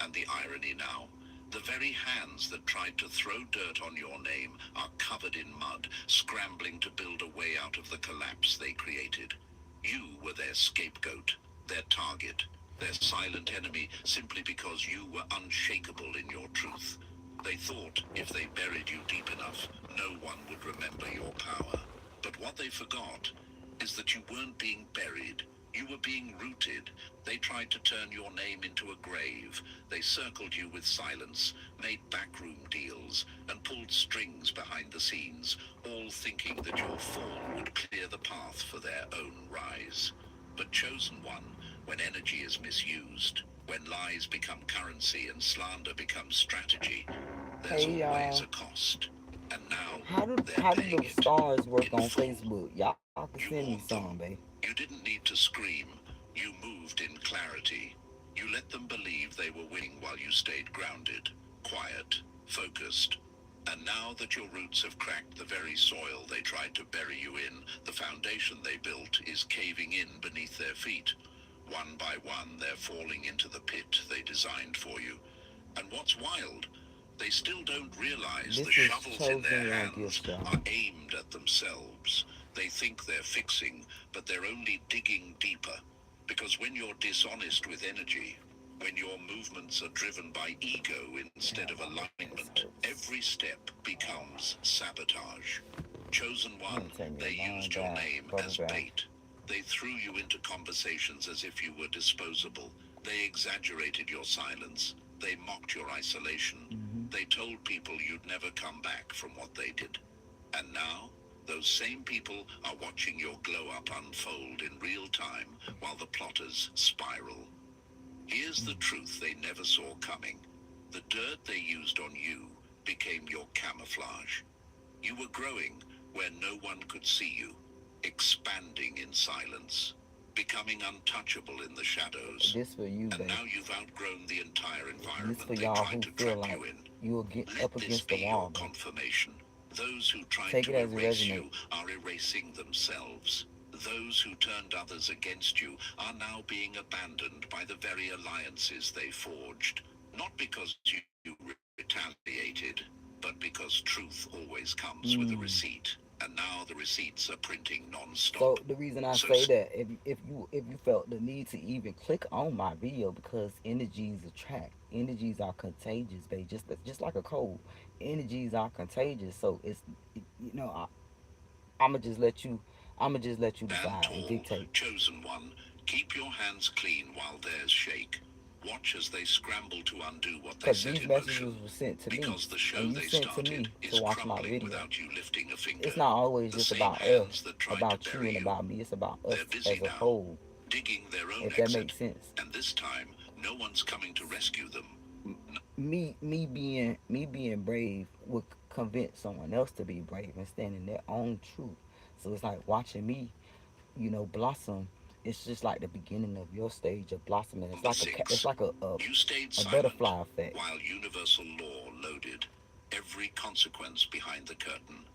B: And the irony now, the very hands that tried to throw dirt on your name are covered in mud, scrambling to build a way out of the collapse they created. You were their scapegoat, their target, their silent enemy, simply because you were unshakable in your truth. They thought if they buried you deep enough, no one would remember your power. But what they forgot is that you weren't being buried. You were being rooted. They tried to turn your name into a grave. They circled you with silence, made backroom deals, and pulled strings behind the scenes, all thinking that your fall would clear the path for their own rise. But Chosen One, when energy is misused, when lies become currency and slander becomes strategy, there's
A: Hey,
B: always
A: y'all.
B: a cost. And now
A: How do
B: they're
A: the
B: paying it
A: stars work
B: in
A: on
B: full.
A: Facebook? Y'all can
B: You
A: send me
B: warned
A: some,
B: them.
A: babe.
B: You didn't need to scream. You moved in clarity. You let them believe they were winning while you stayed grounded, quiet, focused. And now that your roots have cracked the very soil they tried to bury you in, the foundation they built is caving in beneath their feet. One by one, they're falling into the pit they designed for you. And what's wild, they still don't realize
A: This
B: the
A: is
B: shovels in their
A: Chosen One
B: hands
A: gift, y'all.
B: are aimed at themselves. They think they're fixing, but they're only digging deeper. Because when you're dishonest with energy, when your movements are driven by ego instead of alignment, every step becomes sabotage. Chosen one, they used your name as bait. They threw you into conversations as if you were disposable. They exaggerated your silence. They mocked your isolation. They told people you'd never come back from what they did. And now, those same people are watching your glow up unfold in real time while the plotters spiral. Here's the truth they never saw coming. The dirt they used on you became your camouflage. You were growing where no one could see you, expanding in silence, becoming untouchable in the shadows.
A: This for you,
B: And
A: baby.
B: now you've outgrown the entire
A: This
B: environment
A: for
B: they
A: y'all
B: tried
A: who
B: to
A: feel
B: trap
A: like
B: you in.
A: you'll get
B: Let
A: up
B: this
A: against
B: be
A: the
B: your
A: wall, baby.
B: confirmation. Those who tried
A: Take
B: to
A: it as it
B: erase you
A: resonates.
B: are erasing themselves. Those who turned others against you are now being abandoned by the very alliances they forged. Not because you retaliated, but because truth always comes with a receipt. And now the receipts are printing non-stop.
A: So the reason I
B: So
A: say that, if you felt the need to even click on my video, because energies attract, energies are contagious, babe. Just like a cold, energies are contagious. So you know, I'ma just let you, I'ma just let you
B: Stand
A: decide and
B: tall,
A: dictate.
B: chosen one. Keep your hands clean while theirs shake. Watch as they scramble to undo what they
A: Because
B: set
A: these
B: in
A: messages
B: motion.
A: were sent to me,
B: Because the show
A: and you
B: they
A: sent to
B: started
A: me
B: is
A: to watch my
B: crumbling
A: video.
B: without you lifting a finger.
A: It's not always
B: The
A: just
B: same
A: about us,
B: hands that tried
A: about
B: to
A: you
B: bury
A: and
B: you.
A: about me. It's about us
B: They're busy
A: as a
B: now,
A: whole,
B: digging their own
A: if that
B: exit.
A: makes sense.
B: And this time, no one's coming to rescue them.
A: Me being brave would convince someone else to be brave and stand in their own truth. So it's like watching me, blossom. It's just like the beginning of your stage of blossoming. It's
B: Number
A: like it's
B: 6.
A: like
B: You stayed
A: a
B: silent
A: butterfly effect.
B: while universal law loaded every consequence behind the curtain.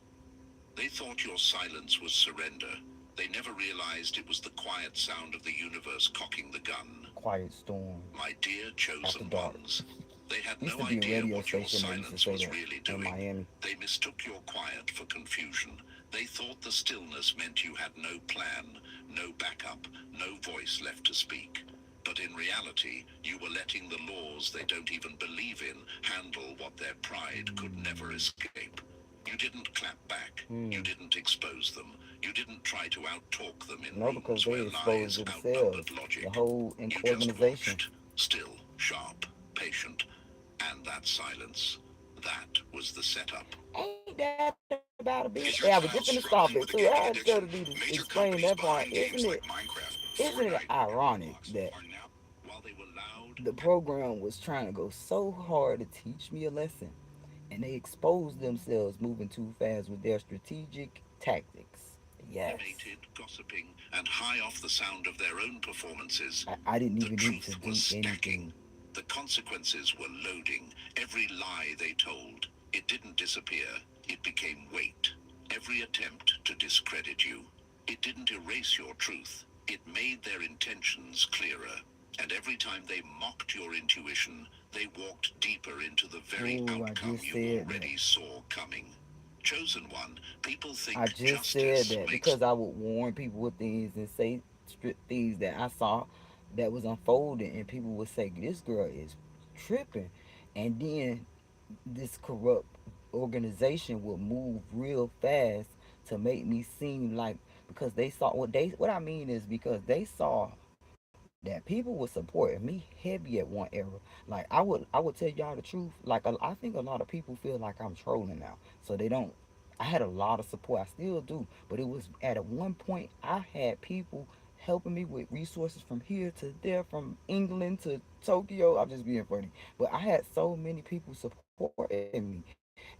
B: They thought your silence was surrender. They never realized it was the quiet sound of the universe cocking the gun.
A: Quiet storm
B: My dear
A: after
B: chosen
A: dark.
B: ones, they had
A: Used
B: no
A: to be a
B: idea
A: radio
B: what your
A: station that used to
B: silence
A: say
B: was
A: that
B: really
A: in
B: doing.
A: Miami.
B: They mistook your quiet for confusion. They thought the stillness meant you had no plan, no backup, no voice left to speak. But in reality, you were letting the laws they don't even believe in handle what their pride could never escape. You didn't clap back. You didn't expose them. You didn't try to out-talk them in
A: No, because
B: rooms
A: they
B: where
A: exposed
B: lies
A: themselves,
B: outnumbered logic.
A: the whole
B: You just
A: organization.
B: watched, still, sharp, patient. And that silence, that was the setup.
A: Ain't that about a bitch?
B: Is
A: Yeah,
B: your
A: I was just
B: child
A: gonna stop
B: struggling
A: it
B: with a
A: too. I
B: gaming
A: had to
B: addiction?
A: need to
B: Major
A: explain
B: companies
A: that part.
B: behind games like Minecraft,
A: Isn't it
B: Fortnite, and
A: ironic
B: Roblox
A: that
B: are now, while they were loud,
A: the program was trying to go so hard to teach me a lesson, and they exposed themselves moving too fast with their strategic tactics. Yes,
B: animated, gossiping, and high off the sound of their own performances,
A: I didn't
B: the
A: even need to
B: truth was
A: do
B: stacking.
A: anything.
B: The consequences were loading. Every lie they told, it didn't disappear. It became weight. Every attempt to discredit you, it didn't erase your truth. It made their intentions clearer. And every time they mocked your intuition, they walked deeper into the very
A: Ooh, I
B: outcome
A: just
B: you
A: said that.
B: already saw coming. Chosen one, people
A: I
B: think
A: just said
B: justice
A: that
B: makes
A: because I would warn people with things and say things that I saw that was unfolding, and people would say, "This girl is tripping," and then this corrupt organization would move real fast to make me seem like, because they saw what I mean is because they saw that people were supporting me heavy at one era. Like I would tell y'all the truth. Like I think a lot of people feel like I'm trolling now, so they don't. I had a lot of support. I still do, but it was at one point I had people helping me with resources from here to there, from England to Tokyo. I'm just being funny, but I had so many people supporting me,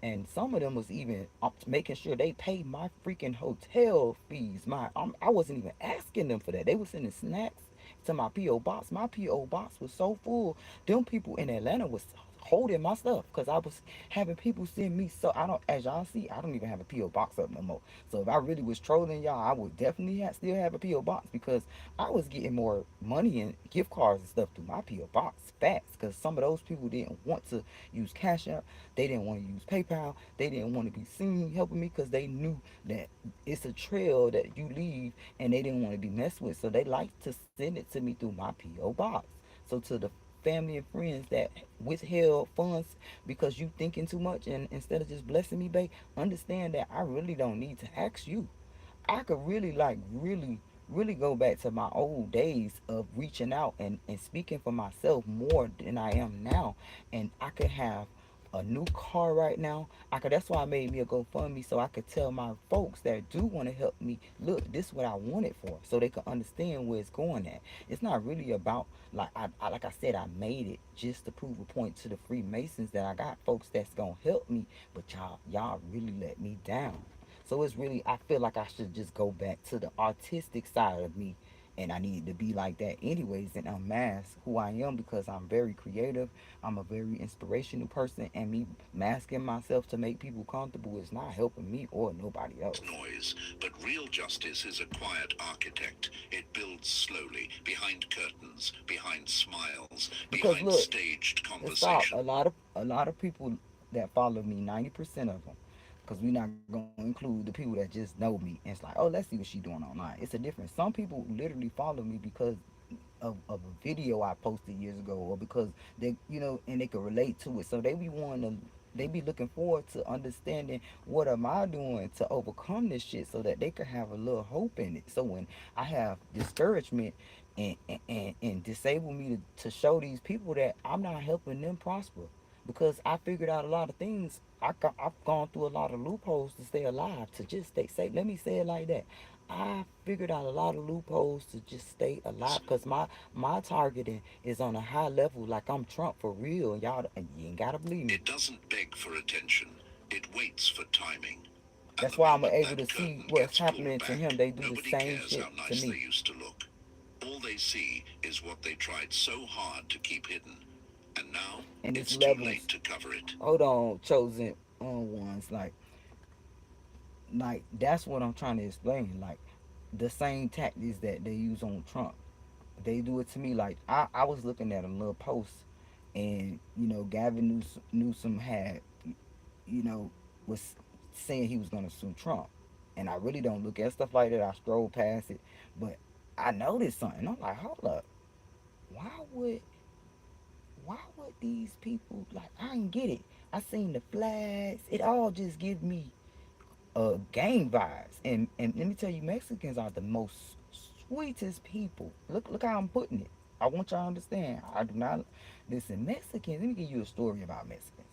A: and some of them was even making sure they paid my freaking hotel fees. I wasn't even asking them for that. They were sending snacks to my PO box. My PO box was so full. Them people in Atlanta was holding my stuff because I was having people send me. So I don't, as y'all see, I don't even have a PO box up no more. So if I really was trolling y'all, I would definitely still have a PO box because I was getting more money and gift cards and stuff through my PO box. Facts, because some of those people didn't want to use Cash App, they didn't want to use PayPal, they didn't want to be seen helping me because they knew that it's a trail that you leave and they didn't want to be messed with. So they like to send it to me through my PO box. So to the family and friends that withheld funds because you thinking too much and instead of just blessing me, babe, understand that I really don't need to ask you. I could really really go back to my old days of reaching out and speaking for myself more than I am now. And I could have a new car right now. That's why I made me a GoFundMe so I could tell my folks that do want to help me, look, this is what I want it for. So they can understand where it's going at. It's not really about like I said, I made it just to prove a point to the Freemasons that I got folks that's gonna help me, but y'all really let me down. So it's really, I feel like I should just go back to the artistic side of me, and I need to be like that anyways and unmask who I am because I'm very creative. I'm a very inspirational person, and me masking myself to make people comfortable is not helping me or nobody else.
B: Noise, but real justice is a quiet architect. It builds slowly, behind curtains, behind smiles,
A: Because
B: behind
A: look,
B: staged
A: it's all
B: conversation.
A: a lot of people that follow me, 90% of them, because we're not gonna include the people that just know me and it's like, oh, let's see what she doing online. It's a difference. Some people literally follow me because of a video I posted years ago, or because they, and they can relate to it. So they be looking forward to understanding what am I doing to overcome this shit so that they can have a little hope in it. So when I have discouragement and disable me to show these people that I'm not helping them prosper because I figured out a lot of things. I've gone through a lot of loopholes to stay alive, to just stay safe. Let me say it like that. I figured out a lot of loopholes to just stay alive because my targeting is on a high level, like I'm Trump for real. And you ain't gotta believe me.
B: It doesn't beg for attention. It waits for timing. And
A: That's
B: the
A: why I'm
B: moment
A: able
B: that
A: to see
B: curtain
A: what's
B: gets pulled
A: happening to him.
B: back,
A: They do the
B: nobody
A: same
B: cares
A: shit
B: how
A: to
B: nice they
A: me.
B: used to look. All they see is what they tried so hard to keep hidden. And now,
A: And it's
B: it's too late
A: levels.
B: to cover it.
A: Hold on, chosen ones. Like that's what I'm trying to explain. Like the same tactics that they use on Trump, they do it to me. Like I was looking at a little post, and Gavin Newsom had, you know, was saying he was gonna sue Trump, and I really don't look at stuff like that. I stroll past it, but I noticed something. I'm like, hold up, why would these people, like, I didn't get it. I seen the flags. It all just give me gang vibes. And let me tell you, Mexicans are the most sweetest people. Look how I'm putting it. I want y'all to understand. I do not listen. Mexicans. Let me give you a story about Mexicans.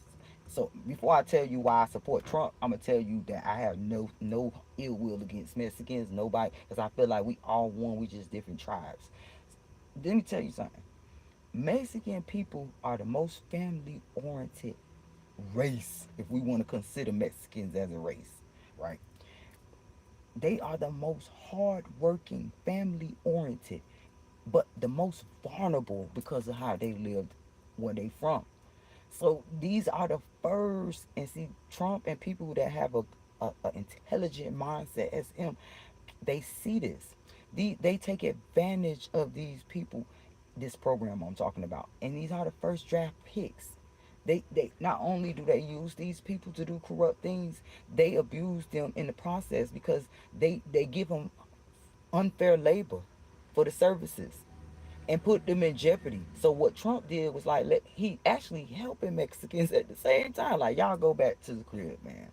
A: So before I tell you why I support Trump, I'm gonna tell you that I have no ill will against Mexicans. Nobody, because I feel like we all one. We just different tribes. Let me tell you something. Mexican people are the most family oriented race, if we want to consider Mexicans as a race, right? They are the most hardworking, family oriented, but the most vulnerable because of how they lived where they from. So these are the first, and see, Trump and people that have a intelligent mindset as him, they see this. They take advantage of these people, this program I'm talking about. And these are the first draft picks. They not only do they use these people to do corrupt things, they abuse them in the process because they give them unfair labor for the services and put them in jeopardy. So what Trump did was like he actually helping Mexicans at the same time. Like, y'all go back to the crib, man.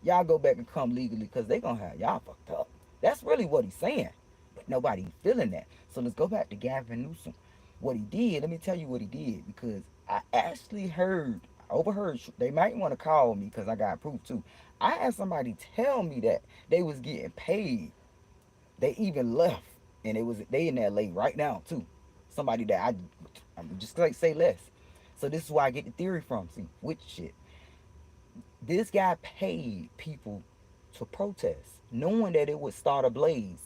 A: Y'all go back and come legally because they gonna have y'all fucked up. That's really what he's saying. But nobody feeling that. So let's go back to Gavin Newsom. What he did, let me tell you what he did, because I actually overheard, they might want to call me because I got proof too. I had somebody tell me that they was getting paid. They even left, and they in LA right now too. Somebody that I'm just like say less. So this is where I get the theory from. See, which shit. This guy paid people to protest, knowing that it would start a blaze.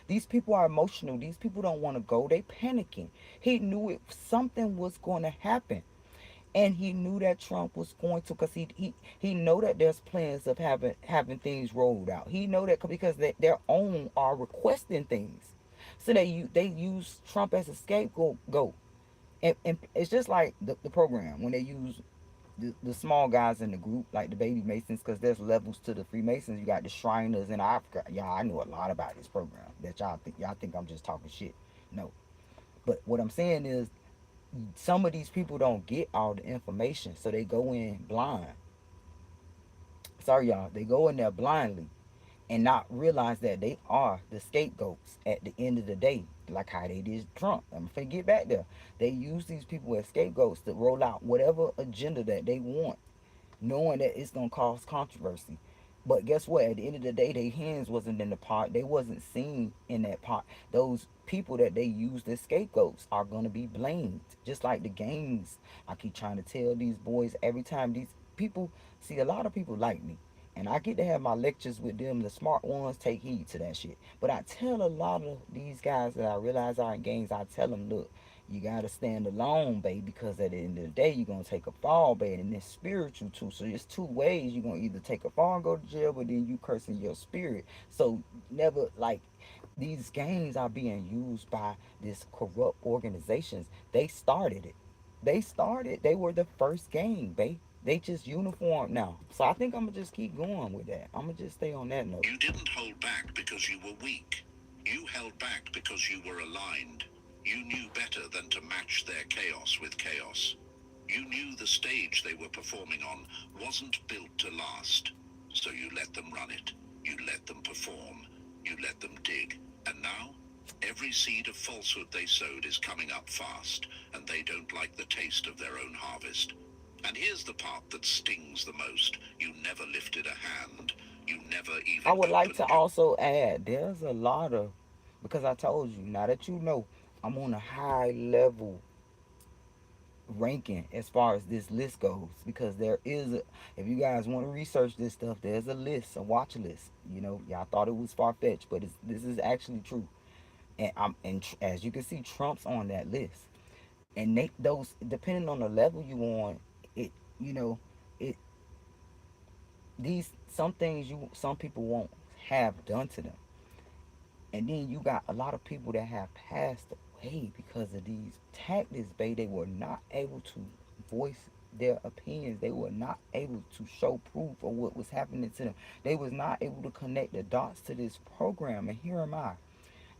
A: These people are emotional. These people don't want to go. They panicking. He knew something was going to happen. And he knew that Trump was going to, because he know that there's plans of having things rolled out. He know that because their own are requesting things, so they use Trump as a scapegoat. And it's just like the program when they use the small guys in the group, like the baby Masons, because there's levels to the Freemasons. You got the Shriners in Africa. Y'all, I know a lot about this program that y'all think I'm just talking shit. No, but what I'm saying is some of these people don't get all the information, so they go in blind. Sorry, y'all, they go in there blindly and not realize that they are the scapegoats at the end of the day, like how they did Trump. I'm gonna get back there. They use these people as scapegoats to roll out whatever agenda that they want, knowing that it's gonna cause controversy. But guess what? At the end of the day, their hands wasn't in the pot. They wasn't seen in that pot. Those people that they used as scapegoats are gonna be blamed. Just like the gangs. I keep trying to tell these boys every time these people see a lot of people like me. And I get to have my lectures with them. The smart ones take heed to that shit. But I tell a lot of these guys that I realize are in gangs, I tell them, look, you gotta stand alone, baby, because at the end of the day, you're gonna take a fall, baby, and it's spiritual too. So there's two ways. You're gonna either take a fall and go to jail, but then you cursing your spirit. So never like these gangs are being used by this corrupt organizations. They started it. They were the first gang, babe. They just uniform now. So I think I'm gonna just keep going with that. I'm gonna just stay on that note.
B: You didn't hold back because you were weak. You held back because you were aligned. You knew better than to match their chaos with chaos. You knew the stage they were performing on wasn't built to last. So you let them run it. You let them perform. You let them dig. And now, every seed of falsehood they sowed is coming up fast, and they don't like the taste of their own harvest. And here's the part that stings the most. You never lifted a hand. You never even
A: I would like to
B: opened your...
A: also add, there's a lot of, because I told you, now that you know, I'm on a high level ranking as far as this list goes, because there is if you guys want to research this stuff, there's a list, a watch list. You know, y'all thought it was far-fetched, but this is actually true. And as you can see, Trump's on that list. And those, depending on the level you on, it, you know, it, these, some people won't have done to them. And then you got a lot of people that have passed away because of these tactics, babe. They were not able to voice their opinions. They were not able to show proof of what was happening to them. They was not able to connect the dots to this program. And here am I,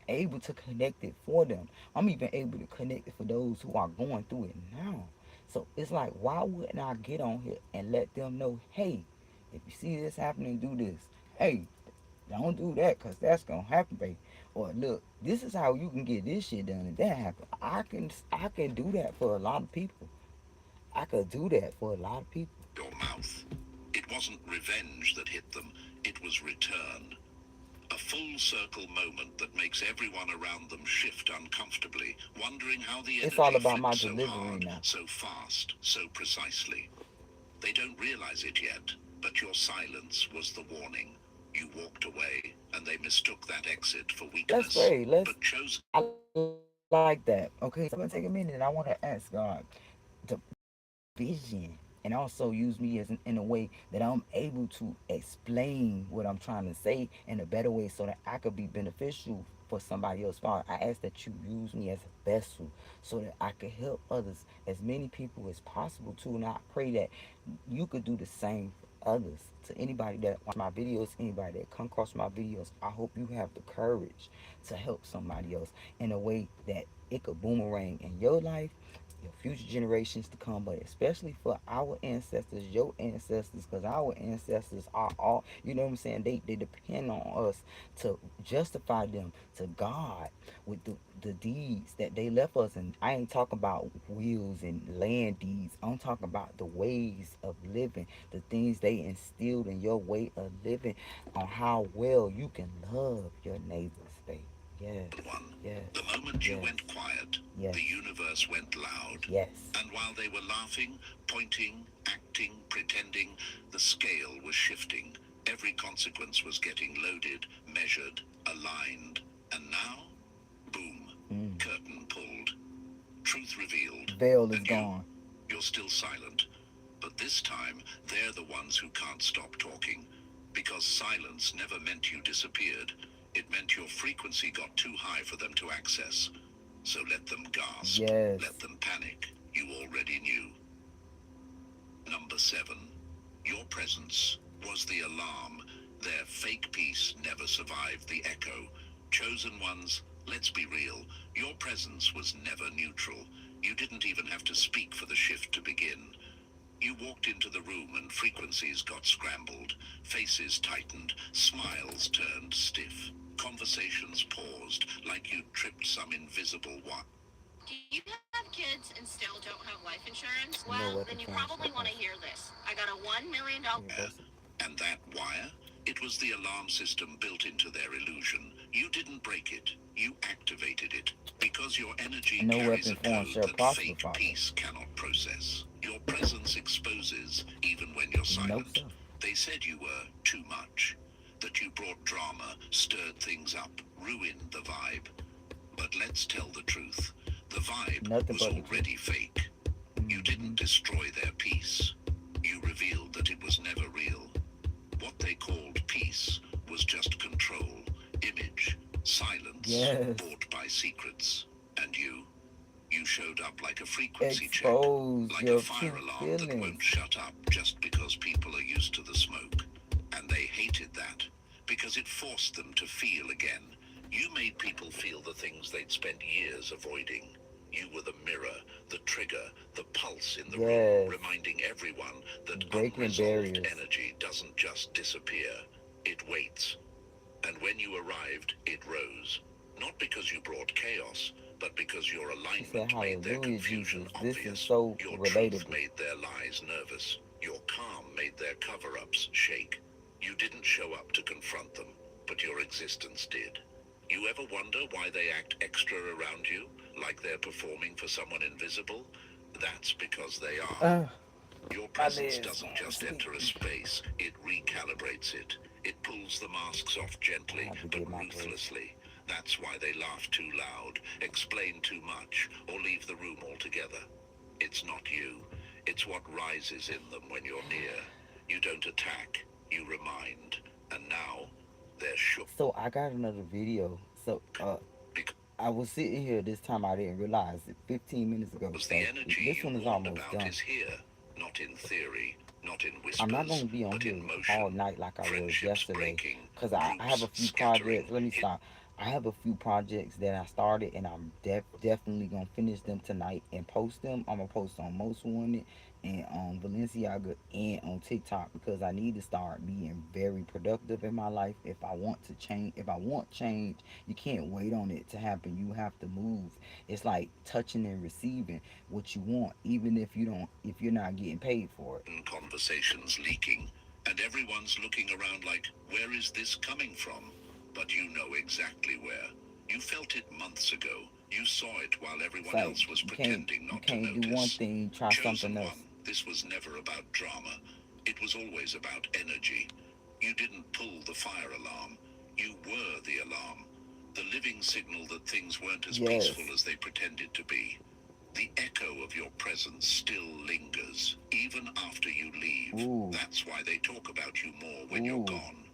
A: able to connect it for them. I'm even able to connect it for those who are going through it now. So it's like, why wouldn't I get on here and let them know, hey, if you see this happening, do this. Hey, don't do that, because that's going to happen, baby. Or look, this is how you can get this shit done and that happen. I can do that for a lot of people. I could do that for a lot of people.
B: your mouth. It wasn't revenge that hit them. It was return. A full circle moment that makes everyone around them shift uncomfortably, wondering how the energy
A: It's all about
B: flipped
A: my
B: so
A: delivery
B: hard,
A: now.
B: so fast, so precisely. They don't realize it yet, but your silence was the warning. You walked away, and they mistook that exit for weakness.
A: Let's pray.
B: But chose...
A: I like that. Okay, so I'm going to take a minute and I want to ask God to vision and also use me as in a way that I'm able to explain what I'm trying to say in a better way so that I could be beneficial for somebody else. Father, I ask that you use me as a vessel so that I could help others, as many people as possible too. And I pray that you could do the same for others. To anybody that watch my videos, anybody that come across my videos, I hope you have the courage to help somebody else in a way that it could boomerang in your life, your future generations to come, but especially for our ancestors, your ancestors, because our ancestors are all, you know what I'm saying, they depend on us to justify them to God with the deeds that they left us. And I ain't talking about wills and land deeds. I'm talking about the ways of living, the things they instilled in your way of living, on how well you can love your neighbors, babe. Yes.
B: One.
A: Yes.
B: The moment you
A: Yes.
B: went quiet,
A: Yes.
B: the universe went loud.
A: Yes.
B: And while they were laughing, pointing, acting, pretending, the scale was shifting. Every consequence was getting loaded, measured, aligned. And now, boom, curtain pulled. Truth revealed.
A: Veil is
B: And
A: gone.
B: you're still silent. But this time, they're the ones who can't stop talking. Because silence never meant you disappeared. It meant your frequency got too high for them to access. So let them gasp.
A: Yes.
B: Let them panic. You already knew. Number 7. Your presence was the alarm. Their fake peace never survived the echo. Chosen ones, let's be real. Your presence was never neutral. You didn't even have to speak for the shift to begin. You walked into the room and frequencies got scrambled. Faces tightened. Smiles turned stiff. Conversations paused like you'd tripped some invisible wire.
E: Do you have kids and still don't have life insurance?
A: No
E: Well,
A: weapon
E: then you
A: sounds
E: probably
A: like
E: want to
A: that.
E: hear this. I got a $1 million.
B: And that wire? It was the alarm system built into their illusion. You didn't break it. You activated it. Because your energy
A: No
B: carries a
A: weapon formed
B: code
A: shall
B: that
A: prosper,
B: fake
A: Father.
B: peace cannot process. Your presence exposes even when you're
A: No,
B: silent.
A: sir.
B: They said you were too much. That you brought drama, stirred things up, ruined the vibe. But let's tell the truth. The vibe
A: Nothing
B: was
A: but the truth.
B: already fake. You didn't destroy their peace. You revealed that it was never real. What they called peace was just control, image, silence,
A: Yes.
B: bought by secrets. And you showed up like a frequency check,
A: Expose
B: like
A: your
B: a fire
A: true
B: alarm that
A: feelings.
B: won't shut up just because people are used to the smoke. And they hated that, because it forced them to feel again. You made people feel the things they'd spent years avoiding. You were the mirror, the trigger, the pulse in the room,
A: Yes.
B: reminding everyone that
A: Breaking
B: unresolved
A: barriers.
B: energy doesn't just disappear, it waits. And when you arrived, it rose. Not because you brought chaos, but because your
A: She said,
B: alignment made their
A: hallelujah,
B: confusion
A: Jesus. This is
B: obvious.
A: so
B: Your
A: relatable.
B: truth made their lies nervous. Your calm made their cover-ups shake. You didn't show up to confront them, but your existence did. You ever wonder why they act extra around you, like they're performing for someone invisible? That's because they are. Your presence
A: legs
B: doesn't
A: won't
B: just
A: sleep.
B: enter a space, it recalibrates it. It pulls the masks off
A: I
B: gently,
A: have to
B: but
A: get my place.
B: ruthlessly. That's why they laugh too loud, explain too much, or leave the room altogether. It's not you. It's what rises in them when you're near. You don't attack, you remind. And now, they're shook.
A: So I got another video. So I was sitting here this time. I didn't realize it 15 minutes ago.
B: Because
A: So
B: the energy
A: this
B: you
A: one is
B: warned
A: almost
B: about
A: done.
B: is here, not in theory, not in
A: I'm not
B: whispers,
A: gonna be on
B: but
A: here
B: in motion.
A: all night like I was
B: Friendships
A: yesterday,
B: breaking,
A: cause I have a
B: groups
A: few
B: scattering,
A: projects. Let me stop. I have a few projects that I started, and I'm definitely gonna finish them tonight and post them. I'm gonna post on Most Wanted and on Valenciaga and on TikTok because I need to start being very productive in my life. If I want to change, if I want change, you can't wait on it to happen. You have to move. It's like touching and receiving what you want, even if you're not getting paid for it.
B: and conversations leaking, and everyone's looking around like, where is this coming from? But you know exactly where. You felt it months ago. You saw it while
A: It's
B: everyone
A: like
B: else was
A: you
B: pretending not to
A: can't do one
B: notice.
A: thing, try
B: Chosen
A: something else.
B: one, this was never about drama. It was always about energy. You didn't pull the fire alarm. You were the alarm. The living signal that things weren't as
A: Yes.
B: peaceful as they pretended to be. The echo of your presence still lingers, even after you leave.
A: Ooh.
B: That's why they talk about you more when
A: Ooh.
B: you're gone.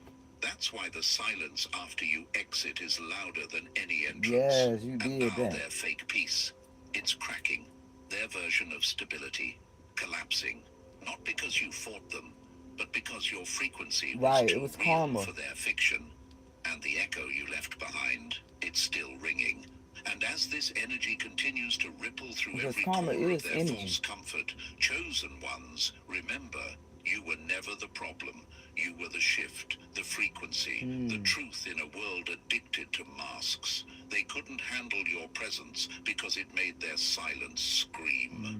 B: That's why the silence after you exit is louder than any entrance.
A: Yes, you
B: And
A: did
B: now
A: that.
B: their fake peace, it's cracking. Their version of stability, collapsing. Not because you fought them, but because your frequency was
A: Right, it
B: too
A: was
B: real
A: karma.
B: for their fiction. And the echo you left behind, it's still ringing. And as this energy continues to ripple through
A: Because
B: every
A: karma
B: pore of
A: is
B: their
A: energy.
B: false comfort, chosen ones, remember, you were never the problem. You were the shift, the frequency, the truth in a world addicted to masks. They couldn't handle your presence because it made their silence scream.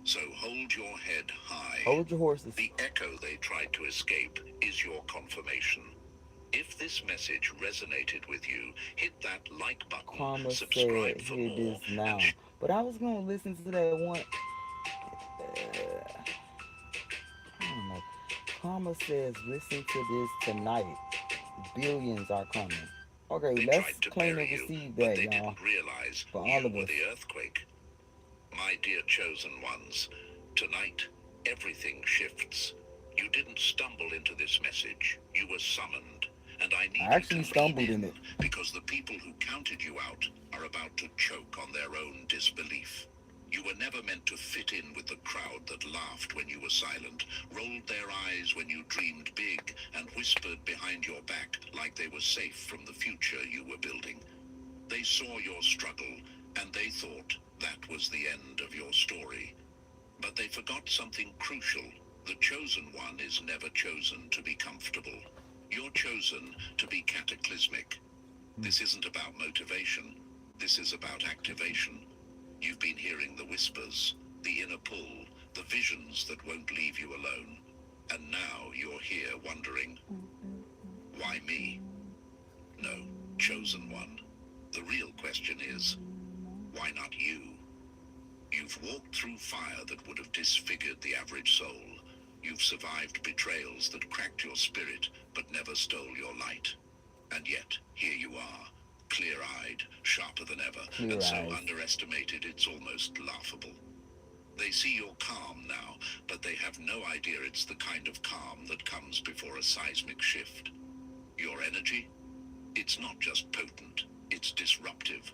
B: So hold your head high.
A: Hold your horses.
B: The echo they tried to escape is your confirmation. If this message resonated with you, hit that like button,
A: Karma
B: subscribe
A: said,
B: for
A: hear
B: more,
A: this now.
B: and
A: But I was gonna listen to that one. I don't know. Karma says, listen to this tonight. Billions are coming. Okay,
B: they
A: let's
B: tried to
A: claim and
B: bury you,
A: receive
B: but
A: that,
B: they
A: y'all.
B: didn't realize
A: For
B: you
A: all of
B: were
A: us.
B: the earthquake. My dear chosen ones, Tonight, everything shifts. You didn't stumble into this message. You were summoned. And I need
A: I actually
B: you to
A: stumbled
B: lean
A: in it.
B: because the people who counted you out are about to choke on their own disbelief. You were never meant to fit in with the crowd that laughed when you were silent, rolled their eyes when you dreamed big, and whispered behind your back like they were safe from the future you were building. They saw your struggle, and they thought that was the end of your story. But they forgot something crucial. The chosen one is never chosen to be comfortable. You're chosen to be cataclysmic. This isn't about motivation. This is about activation. You've been hearing the whispers, the inner pull, the visions that won't leave you alone. And now you're here wondering, why me? No, chosen one. The real question is, why not you? You've walked through fire that would have disfigured the average soul. You've survived betrayals that cracked your spirit but never stole your light. And yet, here you are, clear-eyed, sharper than ever, and so
A: Clear-eyed.
B: underestimated it's almost laughable. They see you're calm now, but they have no idea it's the kind of calm that comes before a seismic shift. Your energy? It's not just potent, it's disruptive.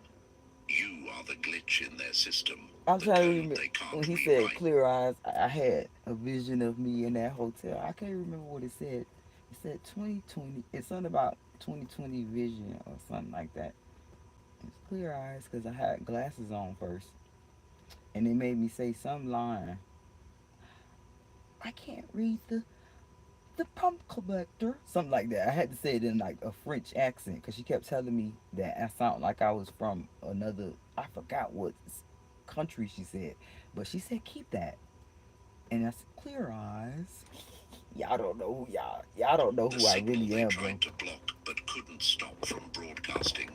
B: You are the glitch in their system,
A: I'm
B: the
A: trying to
B: code
A: remember
B: they can't
A: when he said
B: rewrite.
A: clear eyes. I had a vision of me in that hotel. I can't remember what it said. It said 2020. It's something about 2020 vision or something like that. It's clear eyes because I had glasses on first, and it made me say some line. I can't read the pump collector, something like that. I had to say it in like a French accent because she kept telling me that I sound like I was from another. I forgot what country she said, but she said keep that, and I said clear eyes. Y'all don't know who y'all don't know
B: The
A: who I
B: signal
A: really
B: they
A: am, bro.
B: tried to block but couldn't stop from broadcasting.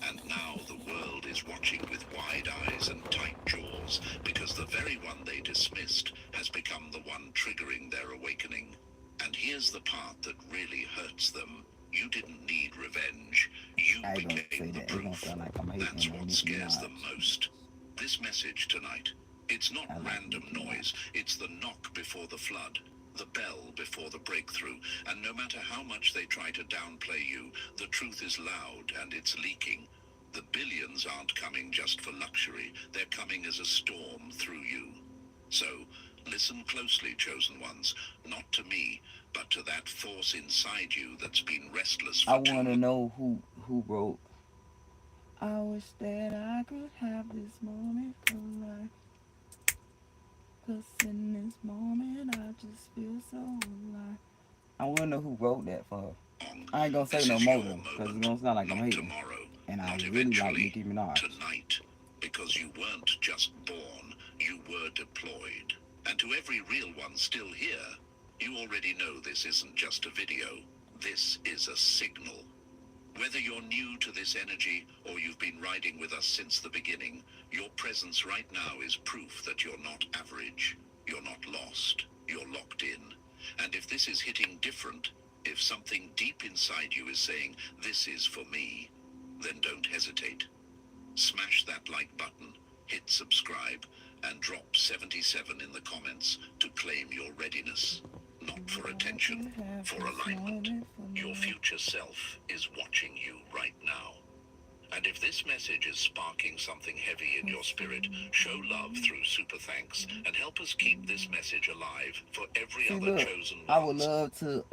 B: And now the world is watching with wide eyes and tight jaws because the very one they dismissed has become the one triggering their awakening. And here's the part that really hurts them. You didn't need revenge. You
A: I ain't gonna say
B: became the
A: that. It's gonna
B: proof.
A: sound like I'm
B: That's
A: hating on
B: what
A: Nicki
B: scares them
A: Minaj.
B: most. This message tonight, it's not
A: I like
B: random
A: Nicki
B: noise.
A: Minaj.
B: It's the knock before the flood, the bell before the breakthrough. And no matter how much they try to downplay you, the truth is loud and it's leaking. The billions aren't coming just for luxury. They're coming as a storm through you. So, listen closely, chosen ones. Not to me, but to that force inside you that's been restless
A: I
B: for too
A: wanna
B: long.
A: know who wrote. I wish that I could have this moment for life. 'Cause in this moment I just feel so alive. I wanna know who wrote that for her. I ain't gonna say
B: This
A: no
B: is
A: more
B: your
A: though, cause it's
B: moment.
A: gonna sound like I'm
B: Not
A: hating.
B: tomorrow,
A: And I
B: not
A: really like
B: eventually,
A: Nicki Minaj.
B: tonight. Because you weren't just born, you were deployed. And to every real one still here, you already know this isn't just a video. This is a signal. Whether you're new to this energy or you've been riding with us since the beginning, your presence right now is proof that you're not average. You're not lost. You're locked in. And if this is hitting different, if something deep inside you is saying, this is for me, then don't hesitate. Smash that like button, hit subscribe, and drop 77 in the comments to claim your readiness. Not for attention, for alignment. Your future self is watching you right now. And if this message is sparking something heavy in your spirit, show love through super thanks and help us keep this message alive for every
A: See,
B: other
A: look,
B: chosen
A: I would
B: ones.
A: love to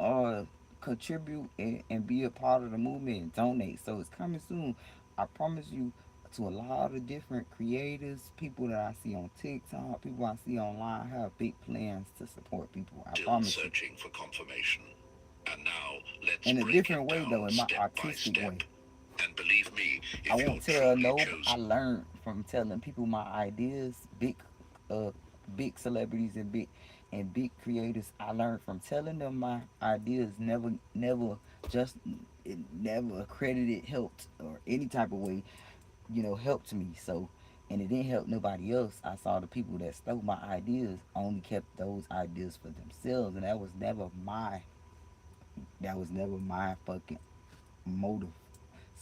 A: contribute and be a part of the movement and donate. So it's coming soon. I promise you, to a lot of different creators, people that I see on TikTok, people I see online, have big plans to support people. I
B: Still
A: promise you.
B: searching for confirmation. And now let's
A: In a
B: break it
A: different way though,
B: down
A: in my
B: step by
A: artistic
B: step.
A: way.
B: And believe me,
A: I
B: if you're
A: won't tell
B: truly
A: no. I
B: chosen,
A: learned from telling people my ideas, uh, big celebrities and big creators. I learned from telling them my ideas. Never just it never accredited, helped, or any type of way, helped me. So, and it didn't help nobody else. I saw the people that stole my ideas only kept those ideas for themselves, and that was never my fucking motive.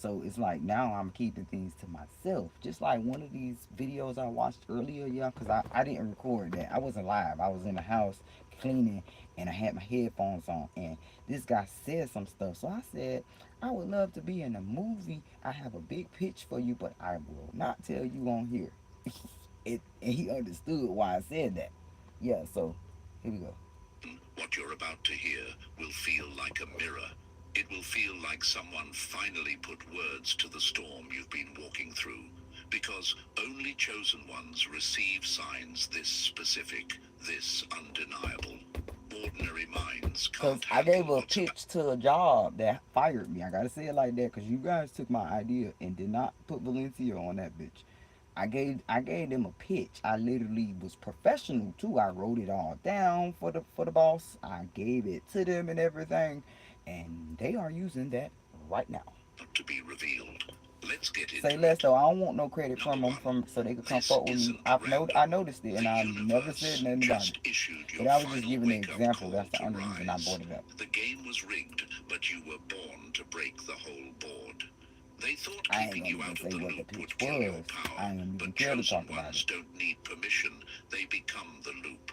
A: So it's like now I'm keeping things to myself. Just like one of these videos I watched earlier, yeah, because I didn't record that. I wasn't live. I was in the house cleaning and I had my headphones on. And this guy said some stuff. So I said, I would love to be in a movie. I have a big pitch for you, but I will not tell you on here. And he understood why I said that. Yeah, so here we go.
B: What you're about to hear will feel like a mirror. It will feel like someone finally put words to the storm you've been walking through. Because only chosen ones receive signs this specific, this undeniable. Ordinary minds
A: Because
B: can't
A: I gave
B: handle
A: a
B: what's about.
A: pitch to a job that fired me. I gotta say it like that because you guys took my idea and did not put Valencia on that bitch. I gave them a pitch. I literally was professional too. I wrote it all down for the boss. I gave it to them and everything, and they are using that right now.
B: To be revealed. Let's get
A: Say
B: into
A: less
B: it.
A: though. I don't want no credit
B: Number
A: from them
B: one,
A: from so they could come
B: this
A: fuck with me.
B: isn't random.
A: I noticed it
B: The
A: and I never said
B: universe
A: nothing about it.
B: just issued
A: But
B: your
A: I was just
B: final
A: giving an
B: wake-up
A: example.
B: call
A: That's the
B: to
A: only reason I
B: rise.
A: brought it up.
B: The game was rigged, but you were born to break the whole board. They thought
A: I ain't
B: keeping
A: gonna
B: you
A: even
B: out of
A: say
B: the
A: what the
B: loop
A: pitch
B: would kill your
A: was. I
B: power,
A: ain't even
B: but
A: care to
B: chosen
A: talk about
B: ones
A: it.
B: don't need permission. They become the loop.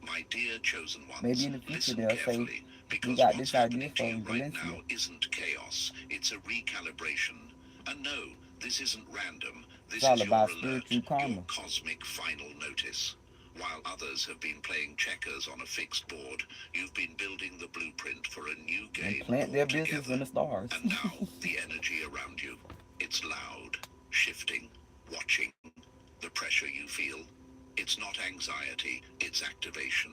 B: My dear chosen
A: Maybe
B: ones,
A: in the future
B: listen
A: they'll say
B: carefully,
A: we
B: because
A: got
B: what's
A: this idea
B: happening to
A: for
B: you right
A: Valencia.
B: now isn't chaos, it's a recalibration. And no, this isn't random.
A: It's
B: This
A: all
B: is your
A: about
B: alert,
A: spiritual
B: your
A: karma.
B: cosmic final notice. While others have been playing checkers on a fixed board, you've been building the blueprint for a new
A: And
B: game
A: plant their business in
B: altogether.
A: the stars.
B: And now, the energy around you. It's loud, shifting, watching. The pressure you feel. It's not anxiety, it's activation.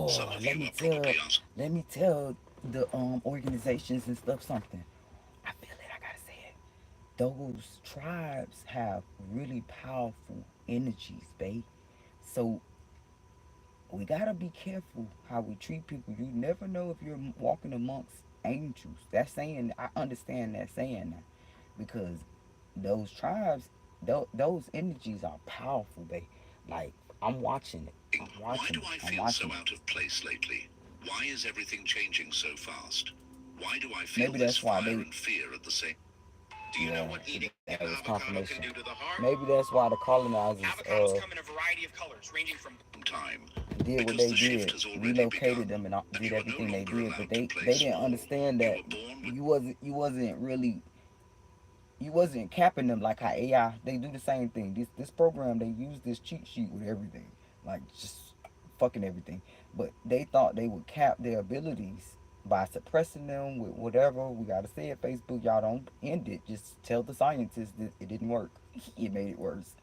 B: Some
A: Boy,
B: of you are probably asking.
A: let me tell the organizations and stuff something. I feel it, I gotta say it. Those tribes have really powerful energies, babe. So we gotta be careful how we treat people. You never know if you're walking amongst angels. That saying, I understand that saying now, because those tribes, those energies are powerful, babe. Like I'm watching it. I'm
B: Why
A: watching
B: do
A: it.
B: I
A: I'm
B: feel so
A: watching it.
B: out of place lately? Why is everything changing so fast? Why do I feel
A: Maybe
B: this
A: that's why
B: fire
A: they.
B: and fear at the same
D: Do you know
A: Yeah,
D: what eating
A: that
D: an
A: was
D: avocado can
A: confirmation.
D: do to the heart?
A: Maybe that's why the colonizers
C: Avocados come in a variety of colors, ranging from
B: time?
A: did what
B: Because
A: they
B: the shift
A: did,
B: has already
A: relocated
B: begun,
A: them and
B: and
A: did
B: you are no
A: everything they
B: longer
A: did, but
B: allowed to play
A: they didn't
B: small.
A: understand
B: You
A: that
B: were born with
A: you wasn't really you wasn't capping them like how AI they do the same thing. This program they use this cheat sheet with everything, like just fucking everything. But they thought they would cap their abilities by suppressing them with whatever. We gotta say it, Facebook. Y'all don't end it. Just tell the scientists that it didn't work. It made it worse.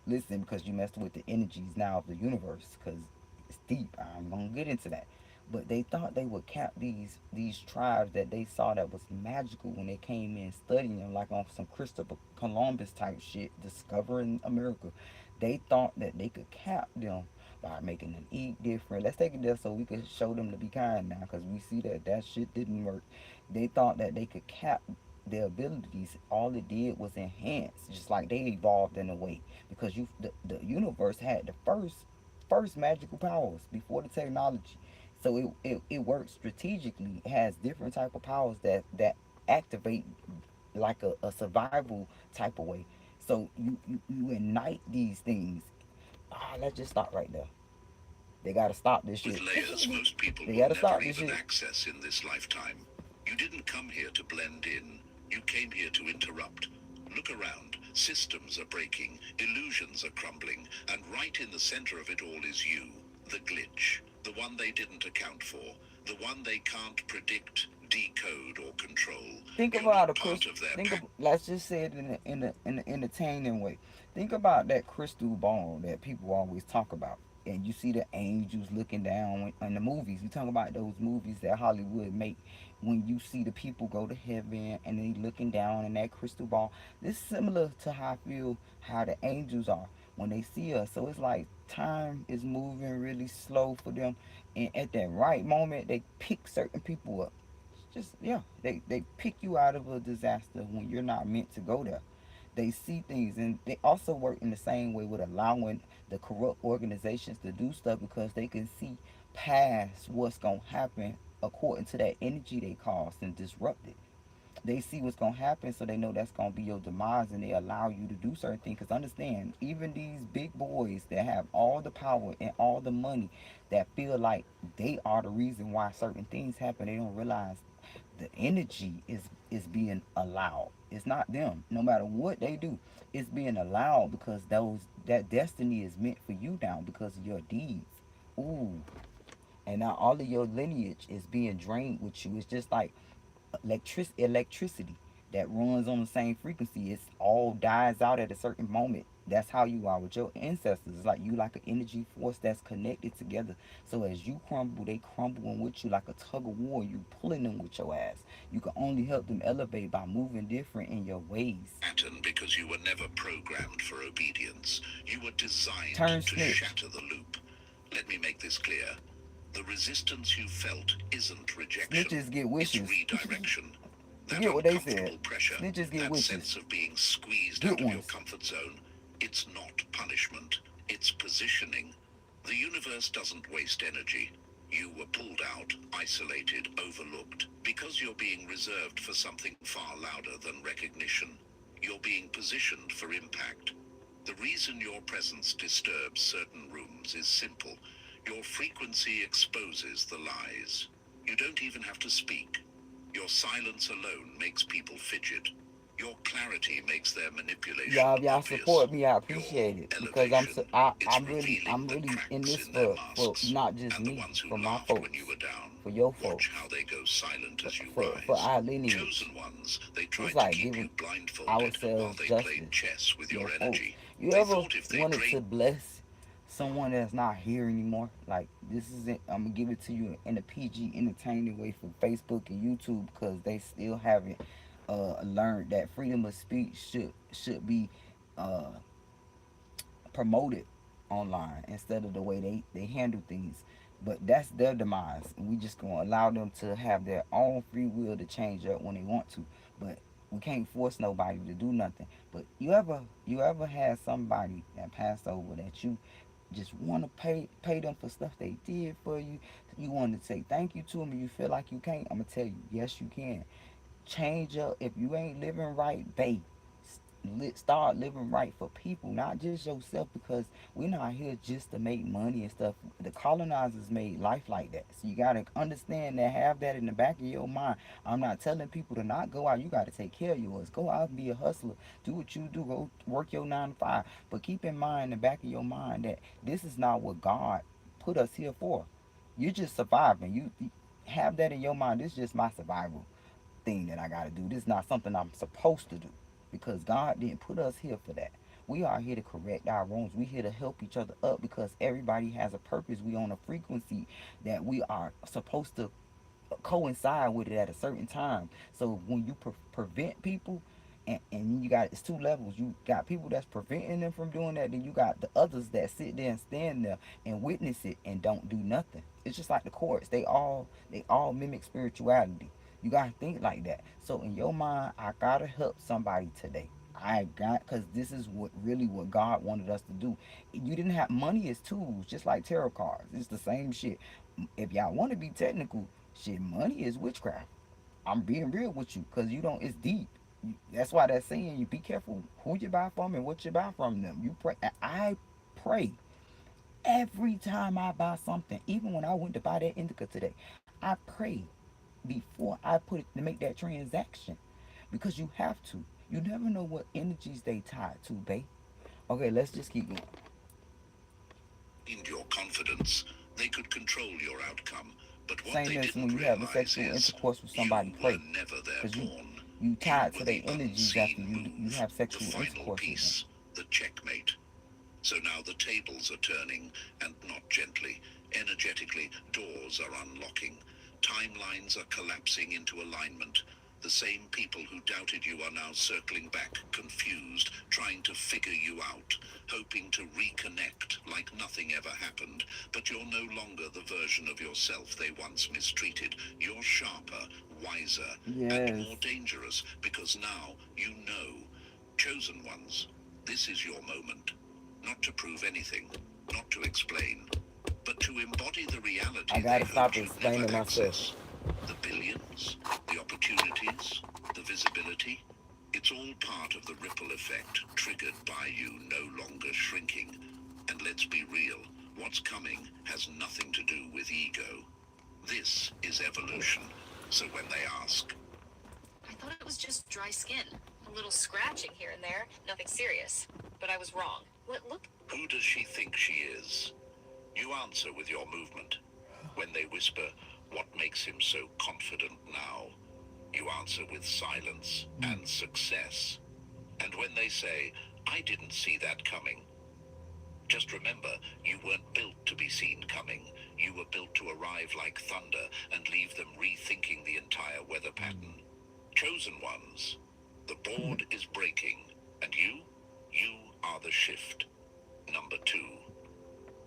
A: Listen, because you messed with the energies now of the universe. Because it's deep. I'm gonna get into that. But they thought they would cap these tribes that they saw that was magical when they came in studying them, like on some Christopher Columbus type shit, discovering America. They thought that they could cap them by making them eat different. Let's take it there so we could show them to be kind now, because we see that that shit didn't work. They thought that they could cap their abilities. All it did was enhance, just like they evolved in a way, because the universe had the first magical powers before the technology. So it works strategically. It has different type of powers that activate like a survival type of way. So you ignite these things. Let's just stop right there. They gotta stop this shit.
B: layers most people
A: They
B: will
A: gotta
B: never
A: stop this
B: even
A: shit.
B: access in this lifetime. You didn't come here to blend in. You came here to interrupt. Look around. Systems are breaking, illusions are crumbling, and right in the center of it all is you, the glitch, the one they didn't account for, the one they can't predict, decode, or control.
A: Think
B: You're
A: about
B: not
A: a
B: part
A: crystal.
B: of their
A: Think
B: pack.
A: of, let's just say it in an entertaining way. Think about that crystal ball that people always talk about, and you see the angels looking down in the movies. We talk about those movies that Hollywood make. When you see the people go to heaven and they looking down in that crystal ball, this is similar to how I feel how the angels are when they see us. So it's like time is moving really slow for them, and at that right moment, they pick certain people up. Just yeah, they pick you out of a disaster when you're not meant to go there. They see things, and they also work in the same way with allowing the corrupt organizations to do stuff because they can see past what's gonna happen according to that energy they caused and disrupted. They see what's gonna happen, so they know that's gonna be your demise, and they allow you to do certain things. Because understand, even these big boys that have all the power and all the money, that feel like they are the reason why certain things happen, they don't realize the energy is being allowed. It's not them. No matter what they do, it's being allowed because that destiny is meant for you now because of your deeds. Ooh, and now all of your lineage is being drained with you. It's just like electricity that runs on the same frequency. It's all dies out at a certain moment. That's how you are with your ancestors. It's like you like an energy force that's connected together. So as you crumble, they crumbling with you like a tug of war. You pulling them with your ass. You can only help them elevate by moving different in your ways.
B: Pattern because you were never programmed for obedience. You were designed
A: Turn
B: to
A: snitch.
B: shatter the loop. Let me make this clear. The resistance you felt isn't rejection.
A: Snitches get
B: It's
A: wishes.
B: redirection. That
A: Forget what they
B: uncomfortable
A: said.
B: pressure,
A: Snitches get
B: that
A: wishes.
B: sense of being squeezed
A: Good
B: out of your
A: ones.
B: comfort zone, it's not punishment. It's positioning. The universe doesn't waste energy. You were pulled out, isolated, overlooked, because you're being reserved for something far louder than recognition. You're being positioned for impact. The reason your presence disturbs certain rooms is simple. Your frequency exposes the lies. You don't even have to speak. Your silence alone makes people fidget. Your clarity makes their manipulation
A: Y'all
B: obvious.
A: support me. I
B: Your
A: appreciate it because
B: elevation, it's
A: I'm
B: revealing the
A: really in
B: cracks
A: this
B: in their
A: for
B: masks,
A: not just
B: and the
A: me,
B: ones who
A: for my
B: laughed
A: folks,
B: when you were down.
A: for your folks,
B: Watch how they go silent as you
A: for
B: rise.
A: our lineage.
B: Chosen ones, they
A: It's
B: tried to
A: like
B: keep you
A: giving
B: blindfolded while
A: ourselves
B: they
A: justice.
B: played chess with
A: Your
B: your
A: folks.
B: energy.
A: You
B: They
A: ever
B: thought if they
A: wanted to
B: drained
A: bless someone that's not here anymore? Like this isn't. I'm gonna give it to you in a PG entertaining way for Facebook and YouTube because they still haven't learned that freedom of speech should be uh promoted online instead of the way they handle things. But that's their demise. And we just gonna allow them to have their own free will to change up when they want to. But we can't force nobody to do nothing. But you ever had somebody that passed over that you just want to pay them for stuff they did for you? You want to say thank you to them and you feel like you can't? I'm gonna tell you, yes you can. Change up. If you ain't living right, babe, start living right for people, not just yourself, because we're not here just to make money and stuff. The colonizers made life like that, so you got to understand that, have that in the back of your mind. I'm not telling people to not go out. You got to take care of yours. Go out and be a hustler. Do what you do. Go work your 9 to 5, but keep in mind, in the back of your mind, that this is not what God put us here for. You're just surviving. You have that in your mind. This is just my survival thing that I got to do. This is not something I'm supposed to do, because God didn't put us here for that. We are here to correct our wrongs. We here to help each other up because everybody has a purpose. We on a frequency that we are supposed to coincide with it at a certain time. So when you prevent people, and you got, it's two levels. You got people that's preventing them from doing that, then you got the others that sit there and stand there and witness it and don't do nothing. It's just like the courts. They all mimic spirituality. You gotta think like that. So in your mind, I gotta help somebody today. Because this is what God wanted us to do. You didn't have money as tools, just like tarot cards. It's the same shit. If y'all want to be technical, shit, money is witchcraft. I'm being real with you, because you don't. It's deep. That's why they're saying you be careful who you buy from and what you buy from them. You pray. I pray every time I buy something. Even when I went to buy that indica today, I pray before I put it to make that transaction, because you have to. You never know what energies they tied to, babe. Okay, let's just keep going.
B: your confidence, they could control your outcome. But what
A: Same
B: they
A: as when
B: didn't
A: you having
B: realize
A: sexual
B: is
A: intercourse with
B: you
A: somebody,
B: were
A: pray,
B: never their
A: because
B: pawn.
A: you tied
B: You
A: to
B: were
A: their
B: the
A: energies after
B: unseen
A: you
B: move,
A: have
B: the
A: sexual
B: final
A: intercourse with them.
B: piece, the checkmate. So now the tables are turning, and not gently. Energetically, doors are unlocking. Timelines are collapsing into alignment. The same people who doubted you are now circling back, confused, trying to figure you out, hoping to reconnect like nothing ever happened. But you're no longer the version of yourself they once mistreated. You're sharper, wiser, and
A: Yes.
B: more dangerous, because now you know. Chosen ones, this is your moment. Not to prove anything, not to explain, but to embody the reality
A: I
B: they
A: gotta stop
B: hoped you'd never
A: explaining myself.
B: access. The billions, the opportunities, The visibility? It's all part of the ripple effect triggered by you no longer shrinking. And let's be real, what's coming has nothing to do with ego. This is evolution. So when they ask,
E: I thought it was just dry skin. A little scratching here and there, nothing serious. But I was wrong. Look.
B: who does she think she is? You answer with your movement. When they whisper, what makes him so confident now? You answer with silence and success. And when they say, I didn't see that coming, just remember, you weren't built to be seen coming. You were built to arrive like thunder and leave them rethinking the entire weather pattern. Chosen ones, the board is breaking, and you are the shift. Number 2,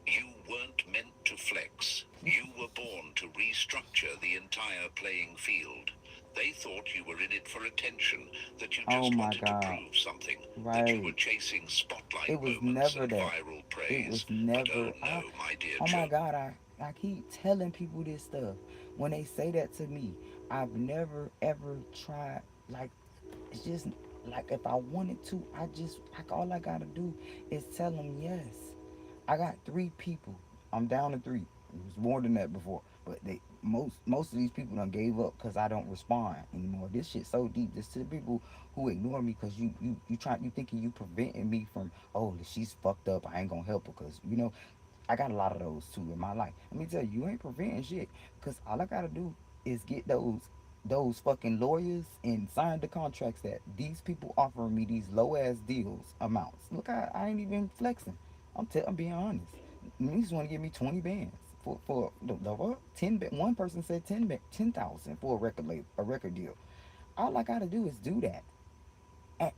B: you weren't meant to flex. You were born to restructure the entire playing field. They thought you were in it for attention, that you
A: Oh
B: just
A: my
B: wanted
A: God.
B: to prove something, that you were
A: Right.
B: chasing spotlight
A: It was
B: moments
A: never
B: and
A: that.
B: viral
A: It
B: praise.
A: was
B: But
A: never.
B: oh no, my dear
A: Oh my
B: Joe,
A: God, I keep telling people this stuff. When they say that to me, I've never ever tried. Like, it's just like if I wanted to, I just like all I gotta do is tell them yes. I got 3 people. I'm down to 3. It was more than that before, but they most of these people done gave up because I don't respond anymore. This shit so deep. This to the people who ignore me because you thinking you preventing me from, oh, she's fucked up, I ain't gonna help her because I got a lot of those too in my life. Let me tell you, you ain't preventing shit. Cause all I gotta do is get those fucking lawyers and sign the contracts that these people offering me these low ass deals amounts. Look, I ain't even flexing. I'm being honest. Niggas want to give me 20 bands for the what? 1 person said 10,000 for a record deal. All I gotta do is do that.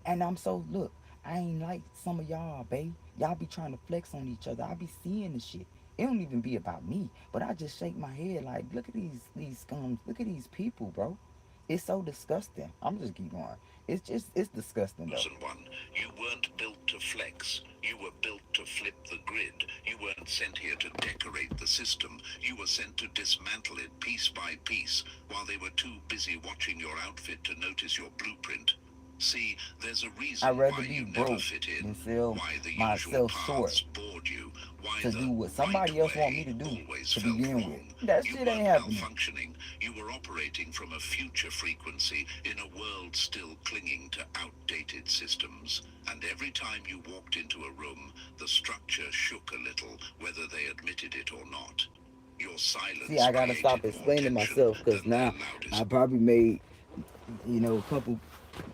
A: And I'm so look, I ain't like some of y'all, babe. Y'all be trying to flex on each other. I be seeing the shit. It don't even be about me, but I just shake my head like, look at these scums. Look at these people, bro. It's so disgusting. I'm just keep going. It's disgusting though.
B: chosen one, you weren't built to flex. You were built to flip the grid. You weren't sent here to decorate the system. You were sent to dismantle it piece by piece while they were too busy watching your outfit to notice your blueprint. See, there's a reason
A: I'd rather
B: why
A: be
B: you never
A: broke
B: fit in,
A: than sell
B: why the usual
A: myself short
B: paths bored you, why
A: to
B: the
A: do what
B: right
A: somebody else want me
B: way
A: to do
B: always
A: to
B: felt
A: begin with.
B: wrong.
A: That
B: You
A: shit
B: weren't
A: ain't happening.
B: malfunctioning, you were operating from a future frequency in a world still clinging to outdated systems. And every time you walked into a room, the structure shook a little, whether they admitted it or not. Your
A: See,
B: silence
A: I gotta stop
B: created more
A: explaining
B: tension
A: myself because
B: than their
A: now I
B: loudest
A: probably made a couple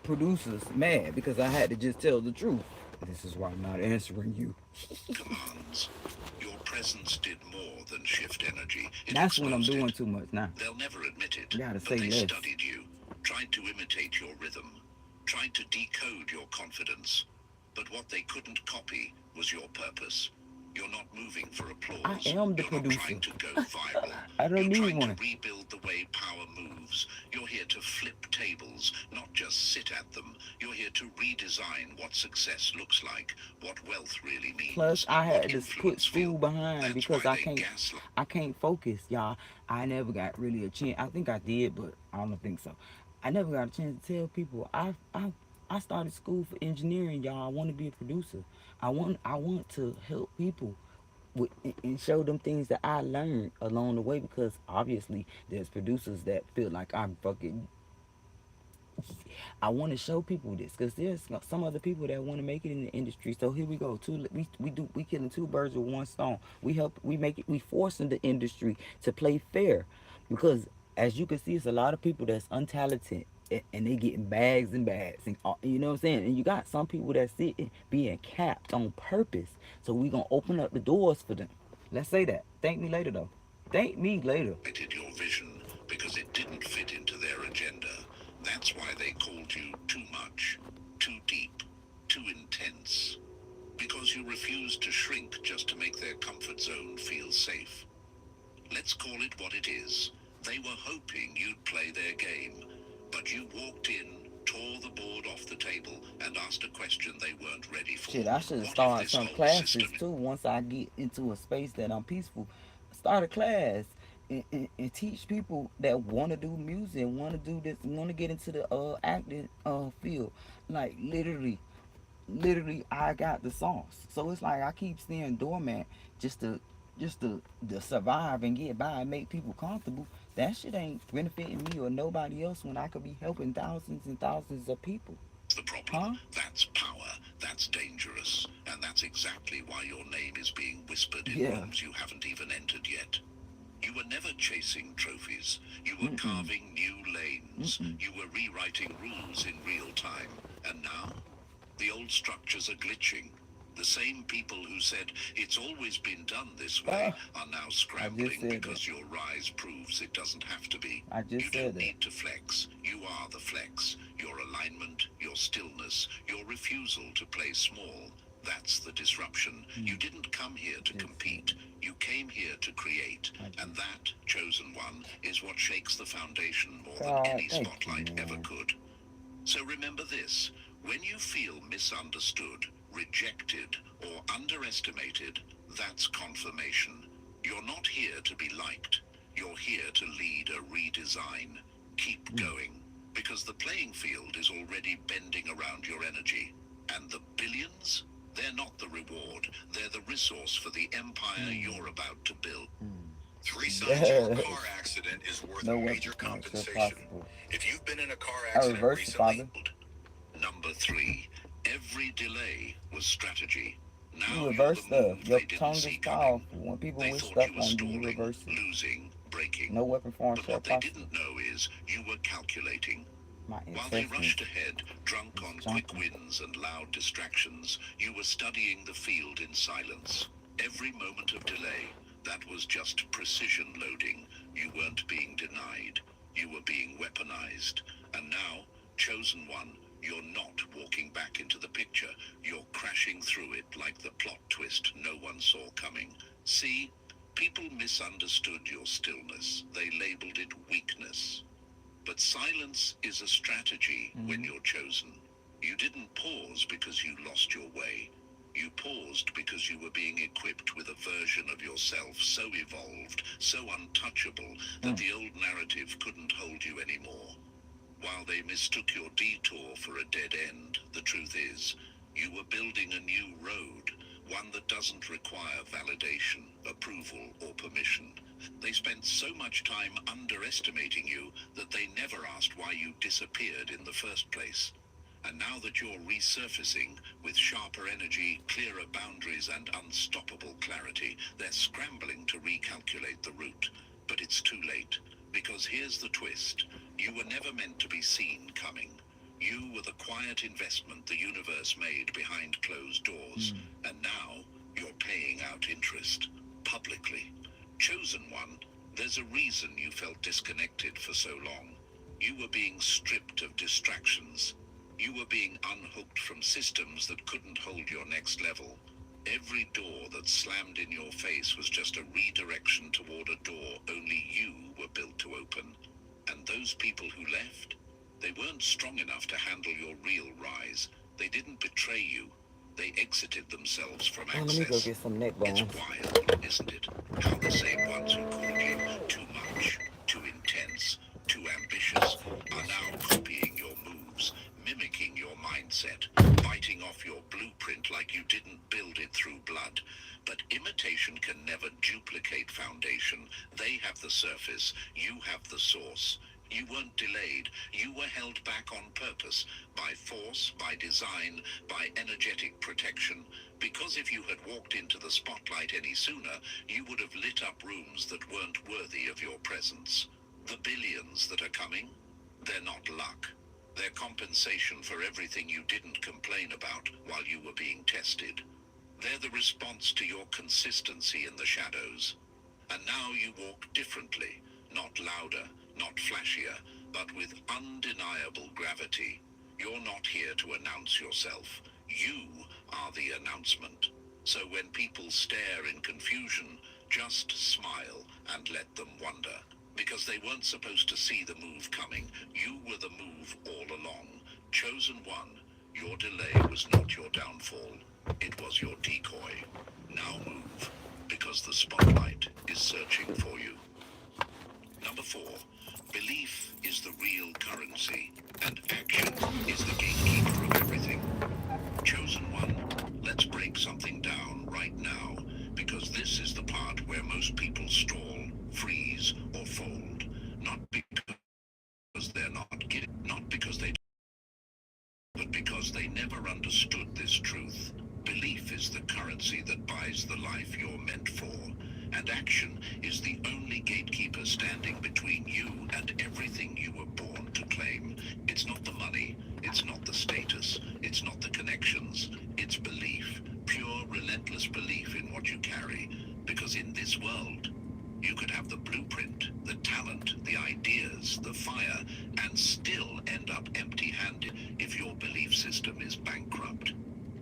A: producers mad because I had to just tell the truth. This is why I'm not answering you.
B: commands. Your presence did more than shift energy. It
A: That's when I'm
B: exposed
A: doing
B: it.
A: too much now.
B: They'll never admit it,
A: Gotta
B: but
A: say
B: they
A: less.
B: studied you, tried to imitate your rhythm, tried to decode your confidence. But what they couldn't copy was your purpose. You're not moving for
A: I
B: applause.
A: am the
B: You're not
A: producer.
B: trying to go viral.
A: I
B: You're
A: don't need
B: trying to
A: one.
B: rebuild the way power moves. You're here to flip tables, not just sit at them. You're here to redesign what success looks like, what wealth really
A: Plus,
B: means,
A: I
B: what
A: had to put
B: influence
A: school
B: feels.
A: behind
B: That's
A: because
B: why
A: I
B: they
A: can't.
B: gaslight.
A: I can't focus, y'all. I never got really a chance. I think I did, but I don't think so. I never got a chance to tell people. I started school for engineering, y'all. I want to be a producer. I want to help people and show them things that I learned along the way because obviously there's producers that feel like I'm fucking. I want to show people this because there's some other people that want to make it in the industry. So here we go. We killing 2 birds with 1 stone. We make it. We forcing the industry to play fair because as you can see, it's a lot of people that's untalented and they getting bags and bags and you know what I'm saying. And you got some people that sit being capped on purpose. So we gonna open up the doors for them. Let's say that. Thank me later though. Thank me later.
B: Your vision because it didn't fit into their agenda. That's why they called you too much, too deep, too intense. Because you refused to shrink just to make their comfort zone feel safe. Let's call it what it is. They were hoping you'd play their game, but you walked in, tore the board off the table, and asked a question they weren't ready for.
A: Shit, I should have
B: What if
A: started
B: this
A: some
B: whole
A: classes
B: system
A: too once I get into a space that I'm peaceful. Start a class and teach people that want to do music, want to do this, want to get into the acting field. Like literally, I got the sauce. So it's like I keep staying dormant just to just to survive and get by and make people comfortable. That shit ain't benefiting me or nobody else when I could be helping thousands and thousands of people.
B: The problem,
A: Huh?
B: that's power, that's dangerous, and that's exactly why your name is being whispered in
A: Yeah.
B: rooms you haven't even entered yet. You were never chasing trophies. You were
A: Mm-mm.
B: carving new lanes.
A: Mm-mm.
B: You were rewriting rules in real time. And now, the old structures are glitching. The same people who said it's always been done this way
A: Ah,
B: are now
A: I just
B: scrambling
A: said that.
B: because your rise proves it doesn't have to be.
A: I
B: You
A: just said
B: don't
A: that.
B: need to flex. You are the flex. Your alignment, your stillness, your refusal to play small. That's the disruption. You didn't come here to
A: Just
B: compete. You came here to create.
A: I
B: And
A: just
B: that, chosen one, is what shakes the foundation more than
A: God,
B: any
A: thank you,
B: spotlight ever
A: man.
B: could. So remember this, when you feel misunderstood, rejected, or underestimated, that's confirmation. You're not here to be liked. You're here to lead a redesign. Keep
A: Mm,
B: going, because the playing field is already bending around your energy. And the billions? They're not the reward. They're the resource for the empire
A: mm,
B: you're about to build.
A: mm.
D: Three signs your
A: Yes.
D: car accident is worth
A: No
D: major
A: weapon formed shall
D: compensation.
A: prosper.
D: If you've been in a car
A: I
D: accident
A: reversed it,
D: recently,
A: Father.
B: Number 3, every delay was strategy.
A: You
B: Now you're
A: reverse
B: the
A: stuff.
B: move
A: Your
B: they didn't
A: tongue is
B: see coming.
A: powerful. When people
B: They
A: wish
B: thought
A: stuff
B: you were
A: on you, you
B: stalling,
A: reverse it.
B: losing, breaking.
A: No weapon formed
B: But
A: shall
B: what they
A: prosper.
B: didn't know is you were calculating.
A: My
B: While they
A: intestines
B: rushed ahead, drunk
A: is
B: on quick
A: jumping.
B: wins and loud distractions, you were studying the field in silence. Every moment of delay, that was just precision loading. You weren't being denied. You were being weaponized. And now, chosen one, you're not walking back into the picture. You're crashing through it like the plot twist no one saw coming. See, people misunderstood your stillness. They labeled it weakness. But silence is a strategy when
A: Hmm.
B: you're chosen. You didn't pause because you lost your way. You paused because you were being equipped with a version of yourself so evolved, so untouchable, that
A: Mm.
B: the old narrative couldn't hold you anymore. While they mistook your detour for a dead end, the truth is, you were building a new road, one that doesn't require validation, approval, or permission. They spent so much time underestimating you that they never asked why you disappeared in the first place. And now that you're resurfacing with sharper energy, clearer boundaries, and unstoppable clarity, they're scrambling to recalculate the route. But it's too late, because here's the twist. You were never meant to be seen coming. You were the quiet investment the universe made behind closed doors.
A: Mm.
B: And now you're paying out interest, publicly. Chosen one, there's a reason you felt disconnected for so long. You were being stripped of distractions. You were being unhooked from systems that couldn't hold your next level. Every door that slammed in your face was just a redirection toward a door only you were built to open. And those people who left, they weren't strong enough to handle your real rise. They didn't betray you. They exited themselves from
A: Oh, let me go
B: access.
A: get some neck
B: It's
A: bones.
B: wild, isn't it? How the same ones who called you too much, too intense, too ambitious are now copying your moves, mimicking your mindset, biting off your blueprint like you didn't build it through blood. But imitation can never duplicate foundation. They have the surface, you have the source. You weren't delayed. You were held back on purpose, by force, by design, by energetic protection. Because if you had walked into the spotlight any sooner, you would have lit up rooms that weren't worthy of your presence. The billions that are coming, they're not luck. They're compensation for everything you didn't complain about while you were being tested. They're the response to your consistency in the shadows. And now you walk differently, not louder, not flashier, but with undeniable gravity. You're not here to announce yourself. You are the announcement. So when people stare in confusion, just smile and let them wonder. Because they weren't supposed to see the move coming. You were the move all along. Chosen one, your delay was not your downfall. It was your decoy. Now move, because the spotlight is searching for you. where most people stall, freeze, or fold, not because they're not getting, not because they, but because they never understood this truth. Belief is the currency that buys the life you're meant for, and action is the only gatekeeper standing between you and everything you were born to claim. It's not the money, it's not the status, it's not the connections, it's belief, pure, relentless belief in what you carry, because in this world, you could have the blueprint, the talent, the ideas, the fire, and still end up empty-handed if your belief system is bankrupt.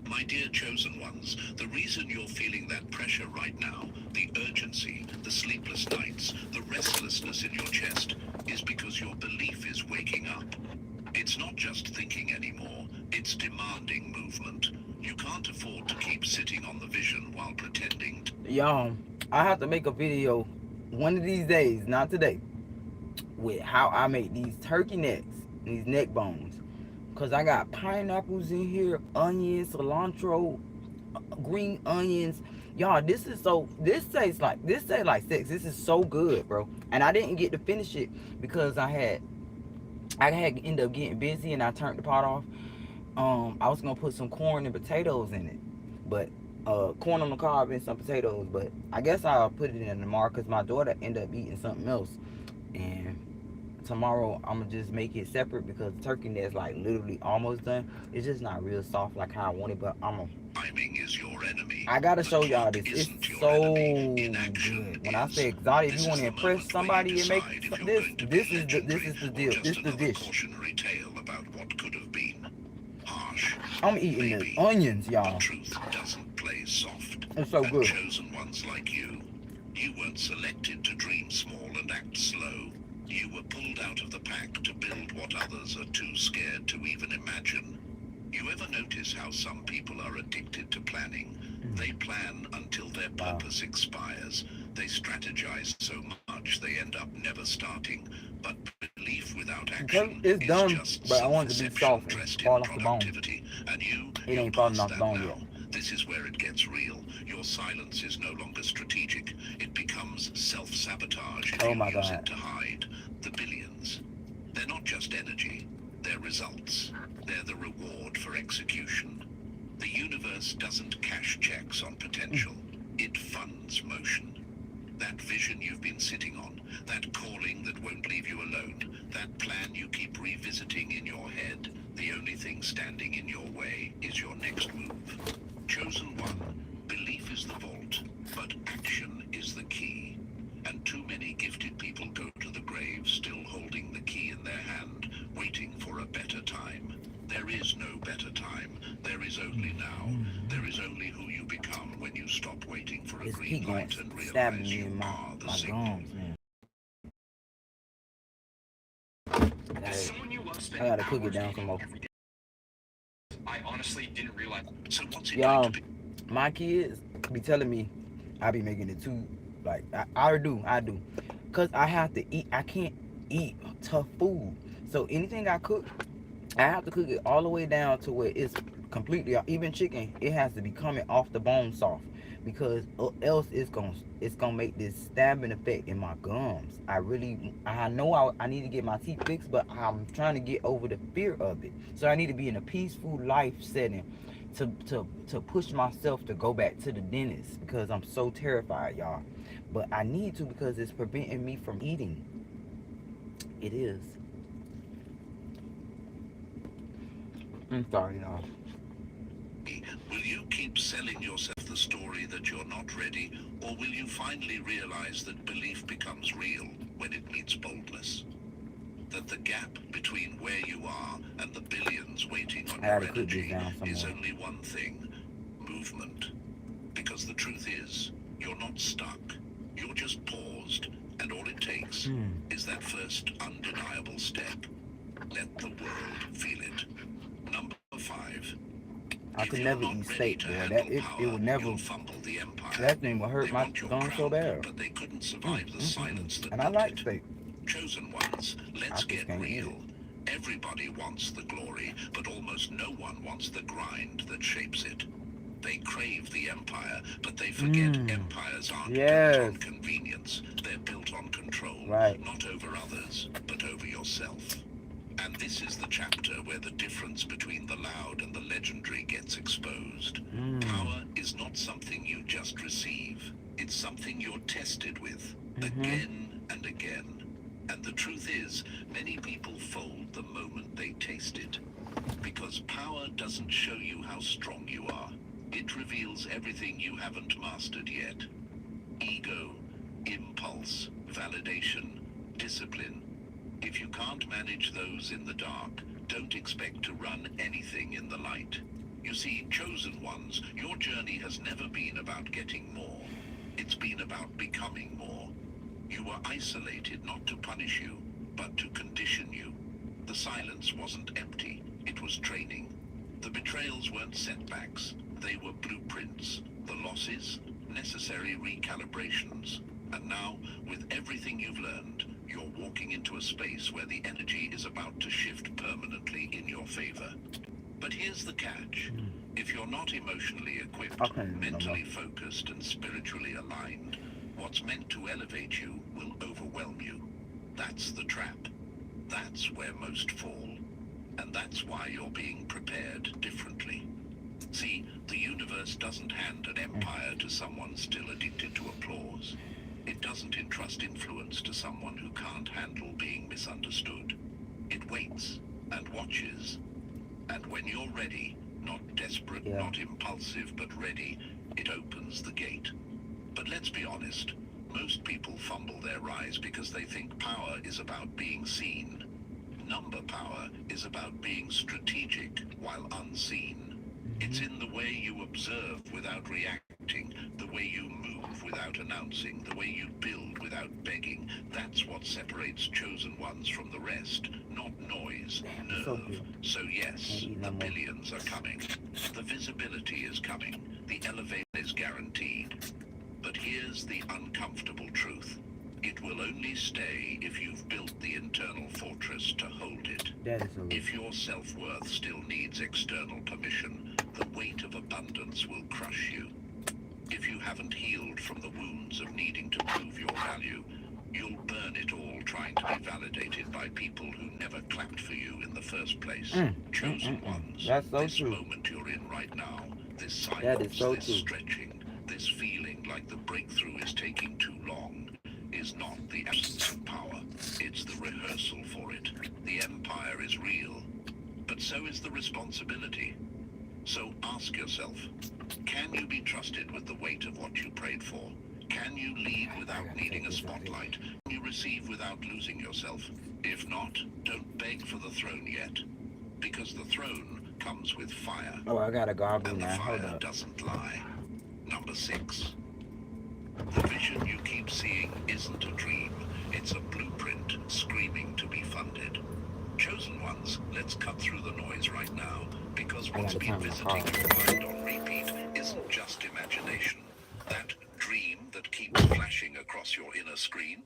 B: My dear chosen ones, the reason you're feeling that pressure right now, the urgency, the sleepless nights, the restlessness in your chest, is because your belief is waking up. It's not just thinking anymore, it's demanding movement. You can't afford to keep sitting on the vision while pretending.
A: Y'all, I have to make a video one of these days, not today, with how I make these turkey necks, these neck bones. Cause I got pineapples in here, onions, cilantro, green onions. Y'all, this tastes like sex. This is so good, bro. And I didn't get to finish it because I had ended up getting busy and I turned the pot off. I was gonna put some corn and potatoes in it, but corn on the cob and some potatoes. But I guess I'll put it in tomorrow because my daughter ended up eating something else. And tomorrow I'm gonna just make it separate because the turkey neck is like literally almost done. It's just not real soft like how I want it, but
B: Timing is your enemy.
A: I gotta show y'all this. It's so
B: Inaction
A: good. When I say exotic, if you want to impress somebody and make this is the deal. This is the dish.
B: Cautionary tale about what could have been. Harsh.
A: I'm eating the onions, y'all.
B: The truth doesn't play soft.
A: It's so good.
B: Chosen ones like you weren't selected to dream small and act slow. You were pulled out of the pack to build what others are too scared to even imagine. You ever notice how some people are addicted to planning? They plan until their purpose expires. They strategize so much they end up never starting. But belief without action
A: it's done,
B: just
A: but I want it to be soft and
B: dressed
A: fall
B: in
A: off the bone.
B: productivity. And
A: It ain't falling off the bone yet.
B: This is where it gets real. Your silence is no longer strategic. It becomes self-sabotage if
A: Oh
B: you
A: my
B: use
A: God.
B: it to hide. The billions. They're not just energy. They're results. They're the reward for execution. The universe doesn't cash checks on potential. It funds motion. That vision you've been sitting on, that calling that won't leave you alone, that plan you keep revisiting in your head, the only thing standing in your way is your next move. Chosen one, belief is the vault, but action is the key. And too many gifted people go to the grave still holding the key in their hand, waiting for a better time. There is no better time. There is only now. There is only who you become when you stop waiting for a
A: This
B: green
A: heat going
B: light and
A: stabbing
B: realize
A: me
B: you
A: in my
B: are the
A: gums,
B: signal.
A: man.
F: As someone you love
A: I
F: spending
A: gotta cook it
F: hours
A: down
F: reading
A: some more.
F: every day, I honestly didn't realize.
B: So what's it
A: Y'all,
B: going to be?
A: my kids be telling me I be making it too, like, I do. Because I have to eat, I can't eat tough food. So anything I cook, I have to cook it all the way down to where it's completely, even chicken, it has to be coming off the bone soft. Because else it's gonna make this stabbing effect in my gums. I know I need to get my teeth fixed, but I'm trying to get over the fear of it. So I need to be in a peaceful life setting to push myself to go back to the dentist because I'm so terrified, y'all. But I need to because it's preventing me from eating. It is. I'm sorry, y'all.
B: Will you keep selling yourself the story that you're not ready, or will you finally realize that belief becomes real when it meets boldness? That the gap between where you are and the billions waiting on
A: I
B: your
A: gotta cook this
B: energy
A: down some
B: is
A: more.
B: only one thing: movement. Because the truth is, you're not stuck. You're just paused, and all it takes is that first undeniable step. Let the world feel it. Number 5.
A: I
B: If
A: could
B: you're
A: never
B: not
A: eat
B: ready
A: steak,
B: to
A: boy.
B: handle
A: It
B: power,
A: would never.
B: you'll fumble the empire.
A: That thing would hurt
B: They
A: my
B: want your
A: gums so
B: crown,
A: bad.
B: but they couldn't survive the silence that
A: And I
B: built
A: like
B: it.
A: steak.
B: Chosen ones, let's
A: just
B: get
A: can't eat
B: real. Everybody wants the glory, but almost no one wants the grind that shapes it. They crave the empire, but they forget empires aren't
A: Yes.
B: built on convenience. They're built on control,
A: Right.
B: not over others, but over yourself. And this is the chapter where the difference between the loud and the legendary gets exposed. Power is not something you just receive. It's something you're tested with, again and again. And the truth is, many people fold the moment they taste it. Because power doesn't show you how strong you are. It reveals everything you haven't mastered yet. Ego, impulse, validation, discipline. If you can't manage those in the dark, don't expect to run anything in the light. You see, chosen ones, your journey has never been about getting more. It's been about becoming more. You were isolated not to punish you, but to condition you. The silence wasn't empty, it was training. The betrayals weren't setbacks, they were blueprints. The losses, necessary recalibrations. And now, with everything you've learned, you're walking into a space where the energy is about to shift permanently in your favor. But here's the catch. If you're not emotionally equipped, mentally focused, and spiritually aligned, what's meant to elevate you will overwhelm you. That's the trap. That's where most fall. And that's why you're being prepared differently. See, the universe doesn't hand an empire to someone still addicted to applause. It doesn't entrust influence to someone who can't handle being misunderstood. It waits and watches. And when you're ready, not desperate, not impulsive, but ready, it opens the gate. But let's be honest, most people fumble their rise because they think power is about being seen. Number power is about being strategic while unseen. It's in the way you observe without reacting, the way you move without announcing, the way you build without begging. That's what separates chosen ones from the rest, not noise, nerve. So yes, the billions are coming. The visibility is coming. The elevation is guaranteed. But here's the uncomfortable truth. It will only stay if you've built the internal fortress to hold it. If your self-worth still needs external permission, the weight of abundance will crush you. If you haven't healed from the wounds of needing to prove your value, you'll burn it all trying to be validated by people who never clapped for you in the first place. Chosen ones.
A: That's so
B: this
A: true.
B: moment you're in right now, this silence, this stretching, this feeling like the breakthrough is taking too long, is not the absence of power. It's the rehearsal for it. The empire is real, but so is the responsibility. So ask yourself, can you be trusted with the weight of what you prayed for? Can you lead without needing a spotlight? Can you receive without losing yourself? If not, don't beg for the throne yet, because the throne comes with fire.
A: Oh, I gotta gobble
B: And the
A: now. Hold
B: fire
A: up.
B: doesn't lie. Number 6. The vision you keep seeing isn't a dream. It's a blueprint screaming to be funded. Chosen ones, let's cut through the noise right now, because what's been visiting your mind on repeat isn't just imagination. That dream that keeps flashing across your inner screen,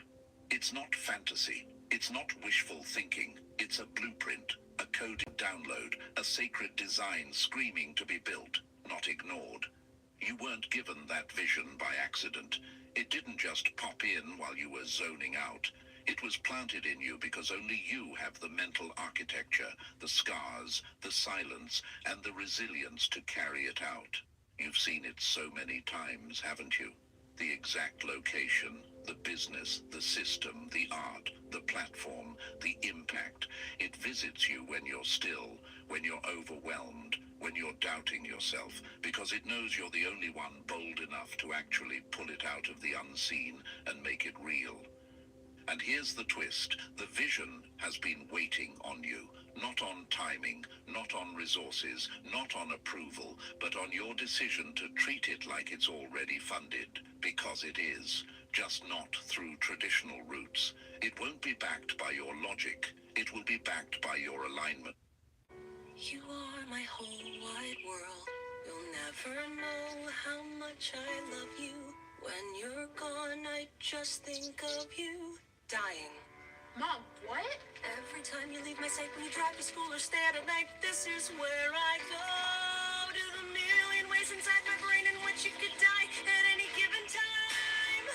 B: it's not fantasy. It's not wishful thinking. It's a blueprint, a coded download, a sacred design screaming to be built, not ignored. You weren't given that vision by accident. It didn't just pop in while you were zoning out. It was planted in you because only you have the mental architecture, the scars, the silence, and the resilience to carry it out. You've seen it so many times, haven't you? The exact location, the business, the system, the art, the platform, the impact. It visits you when you're still, when you're overwhelmed, when you're doubting yourself, because it knows you're the only one bold enough to actually pull it out of the unseen and make it real. And here's the twist. The vision has been waiting on you, not on timing, not on resources, not on approval, but on your decision to treat it like it's already funded, because it is, just not through traditional routes. It won't be backed by your logic. It will be backed by your alignment.
G: You are my whole wide world. You'll never know how much I love you. When you're gone, I just think of you. Dying.
C: Mom, what?
G: Every time you leave my sight, when you drive to school or stay out at night, this is where I go. To the million ways inside my you could die at any given time.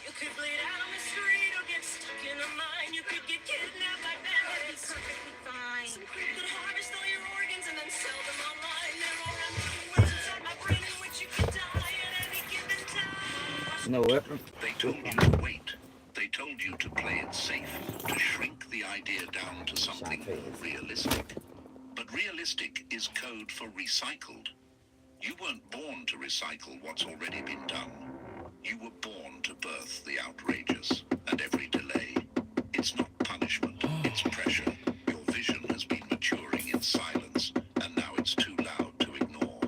G: You could bleed out on the street or get stuck in a mine. You could get kidnapped by bandits. Perfectly fine. Some creep could harvest all your organs and then sell them online. There are unknown words inside my brain in which you could die at any given time.
A: No weapon.
B: They told you to wait. They told you to play it safe, to shrink the idea down to something more realistic. But realistic is code for recycled. You weren't born to recycle what's already been done. You were born to birth the outrageous, and every delay. It's not punishment, it's pressure. Your vision has been maturing in silence, and now it's too loud to ignore.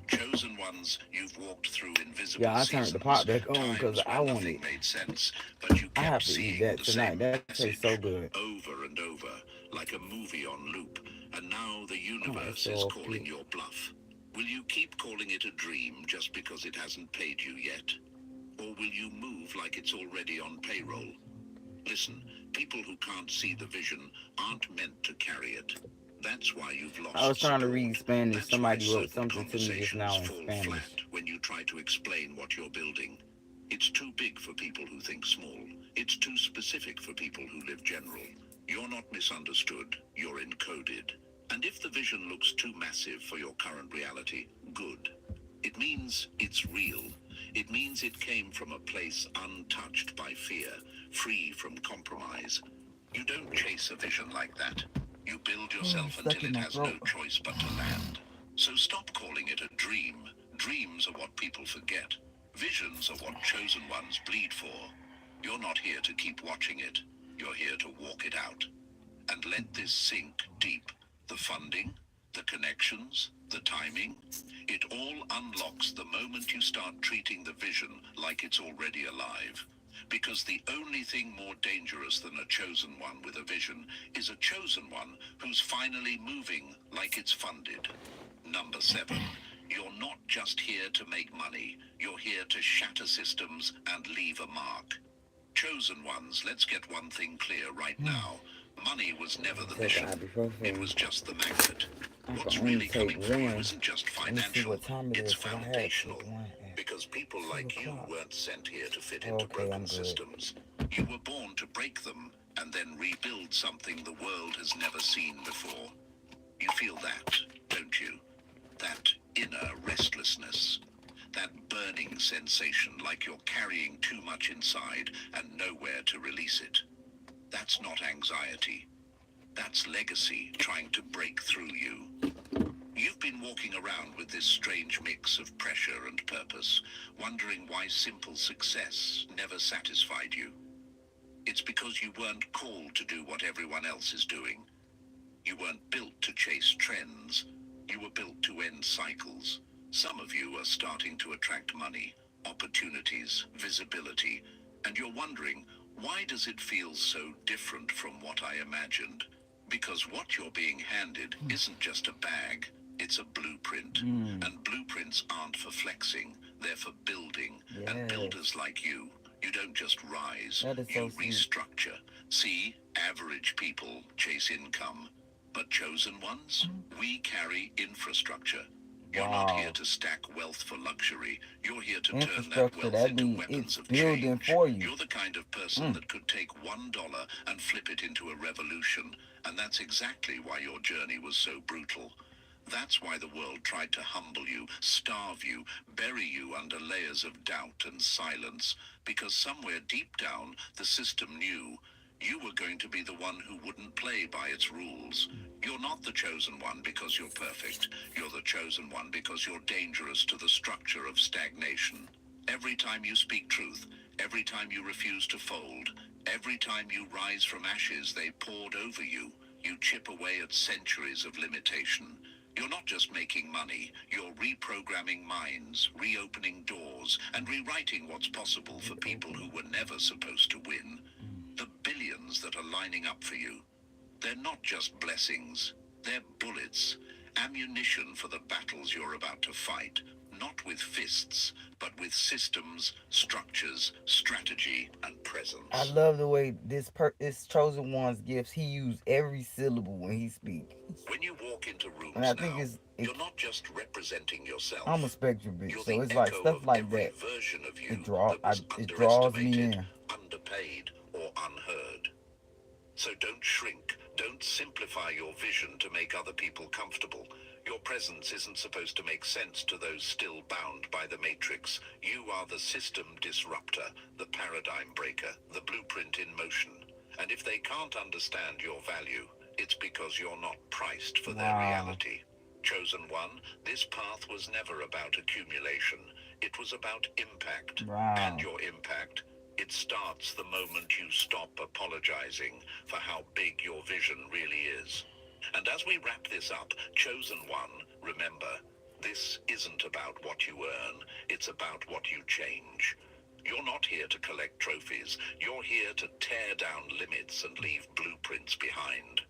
B: Chosen ones, you've walked through invisible
A: Yeah, I turned the pot back on because I
B: times when
A: wanted.
B: nothing made sense, but you
A: I have
B: kept
A: to eat
B: seeing
A: that
B: the
A: tonight.
B: same
A: That
B: message
A: tastes so good.
B: over and over, like a movie on loop. And now the
A: Oh,
B: universe
A: it's
B: is
A: all
B: calling
A: good.
B: your bluff. Will you keep calling it a dream just because it hasn't paid you yet? Or will you move like it's already on payroll? Listen, people who can't see the vision aren't meant to carry it. That's why you've lost
A: I was trying to
B: support.
A: read Spanish.
B: That's
A: Somebody
B: why
A: wrote
B: certain
A: something to me just now in
B: conversations fall
A: Spanish.
B: flat when you try to explain what you're building. It's too big for people who think small. It's too specific for people who live general. You're not misunderstood, you're encoded. And if the vision looks too massive for your current reality, good. It means it's real. It means it came from a place untouched by fear, free from compromise. You don't chase a vision like that. You build yourself
A: stuck
B: until
A: in
B: it
A: my
B: has no
A: throat.
B: choice but to land. So stop calling it a dream. Dreams are what people forget. Visions are what chosen ones bleed for. You're not here to keep watching it. You're here to walk it out. And let this sink deep. The funding, the connections, the timing, it all unlocks the moment you start treating the vision like it's already alive. Because the only thing more dangerous than a chosen one with a vision is a chosen one who's finally moving like it's funded. Number 7, you're not just here to make money. You're here to shatter systems and leave a mark. Chosen ones, let's get one thing clear right now. Money was never the
A: Take
B: mission.
A: the ibuprofen.
B: It was just the magnet.
A: I
B: What's
A: can only
B: really coming
A: take
B: for you
A: one.
B: isn't just
A: Let me see
B: financial,
A: what time it
B: it's
A: is. So I had to
B: foundational.
A: take one at
B: Because people
A: 2
B: like you
A: o'clock.
B: weren't sent here to fit into
A: Okay,
B: broken
A: I'm good.
B: systems. You were born to break them and then rebuild something the world has never seen before. You feel that, don't you? That inner restlessness. That burning sensation like you're carrying too much inside and nowhere to release it. That's not anxiety. That's legacy trying to break through you. You've been walking around with this strange mix of pressure and purpose, wondering why simple success never satisfied you. It's because you weren't called to do what everyone else is doing. You weren't built to chase trends. You were built to end cycles. Some of you are starting to attract money, opportunities, visibility, and you're wondering, why does it feel so different from what I imagined? Because what you're being handed isn't just a bag, it's a blueprint. And blueprints aren't for flexing, they're for building. And
A: Yes.
B: builders like you don't just rise,
A: That is so
B: you
A: sweet.
B: restructure. See, average people chase income, but chosen ones, we carry infrastructure. You're not
A: Wow.
B: here to stack wealth for luxury. You're here to turn that
A: Infrastructure,
B: wealth
A: that
B: into
A: means
B: weapons
A: it's
B: of
A: building
B: change.
A: for you.
B: You're the kind of person that could take $1 and flip it into a revolution. And that's exactly why your journey was so brutal. That's why the world tried to humble you, starve you, bury you under layers of doubt and silence. Because somewhere deep down, the system knew you were going to be the one who wouldn't play by its rules. You're not the chosen one because you're perfect. You're the chosen one because you're dangerous to the structure of stagnation. Every time you speak truth, every time you refuse to fold, every time you rise from ashes they poured over you, you chip away at centuries of limitation. You're not just making money, you're reprogramming minds, reopening doors, and rewriting what's possible for people who were never supposed to win. The billions that are lining up for you, they're not just blessings, they're bullets, ammunition for the battles you're about to fight, not with fists, but with systems, structures, strategy, and presence.
A: I love the way this chosen one's gifts. He used every syllable when he speaks.
B: When you walk into rooms
A: And I think
B: now,
A: it's
B: you're not just representing yourself.
A: I'm a spectrum bitch,
B: You're
A: so
B: the
A: it's like
B: echo
A: stuff
B: of
A: like
B: every
A: that.
B: version of you
A: It
B: that was
A: draws me
B: underestimated,
A: in.
B: underpaid, or unheard. So don't shrink. Don't simplify your vision to make other people comfortable. Your presence isn't supposed to make sense to those still bound by the matrix. You are the system disruptor, the paradigm breaker, the blueprint in motion. And if they can't understand your value, it's because you're not priced for their reality. Chosen one, this path was never about accumulation. It was about impact.
A: Wow.
B: And your impact, it starts the moment you stop apologizing for how big your vision really is. And as we wrap this up, Chosen One, remember, this isn't about what you earn, it's about what you change. You're not here to collect trophies, you're here to tear down limits and leave blueprints behind.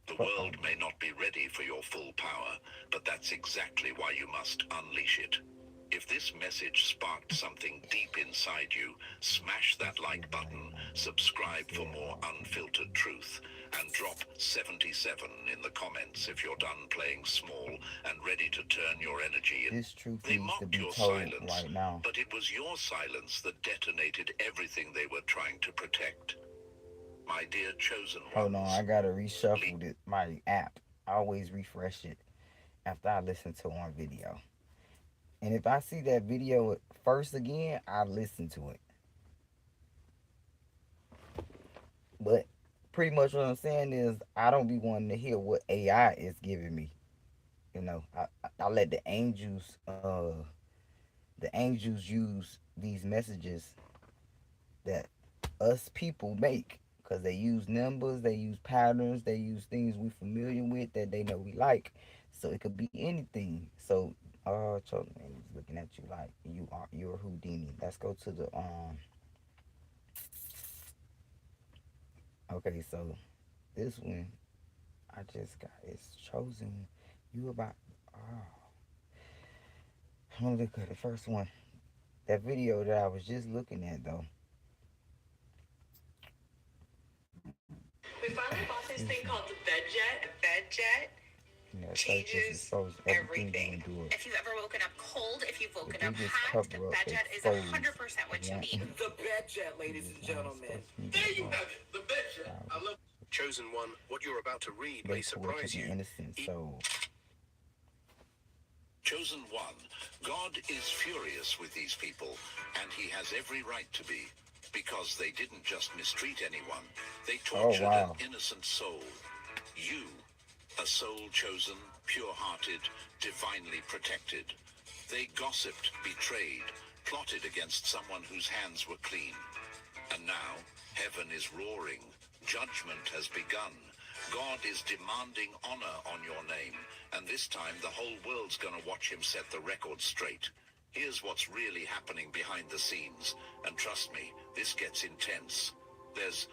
B: The world may not be ready for your full power, but that's exactly why you must unleash it. If this message sparked something deep inside you, smash that like button, subscribe for more unfiltered truth, and drop 77 in the comments if you're done playing small and ready to turn your energy in.
A: This truth
B: They
A: needs to
B: mocked
A: be
B: your
A: told
B: silence,
A: right now.
B: but it was your silence that detonated everything they were trying to protect. My dear chosen ones.
A: Hold on, I gotta reshuffle my app. I always refresh it after I listen to one video. And if I see that video first again, I listen to it. But pretty much what I'm saying is I don't be wanting to hear what AI is giving me. You know, I let the angels use these messages that us people make, because they use numbers, they use patterns, they use things we familiar with that they know we like. So it could be anything. So children, he's looking at you like you're Houdini. Let's go to the okay, so this one I just got is chosen. You about I'm gonna look at the first one. That video that I was just looking at though.
C: We finally bought this thing called the BedJet. BedJet
A: Yeah,
C: changes everything. If you've ever woken up cold, if you've woken up hot, the BedJet is 100% what you need.
H: The BedJet, ladies and gentlemen. There you have it, the BedJet. I love
D: Chosen One, what you're about to read may surprise you.
A: Innocent soul.
B: Chosen One, God is furious with these people, and he has every right to be, because they didn't just mistreat anyone, they tortured an innocent soul. You, a soul chosen, pure-hearted, divinely protected. They gossiped, betrayed, plotted against someone whose hands were clean. And now, heaven is roaring, judgment has begun. God is demanding honor on your name, and this time the whole world's gonna watch him set the record straight. Here's what's really happening behind the scenes, and trust me, this gets intense. There's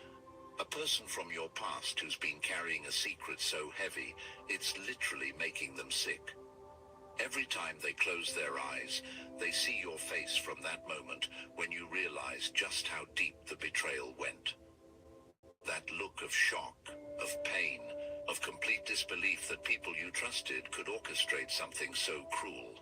B: a person from your past who's been carrying a secret so heavy, it's literally making them sick. Every time they close their eyes, they see your face from that moment when you realize just how deep the betrayal went. That look of shock, of pain, of complete disbelief that people you trusted could orchestrate something so cruel.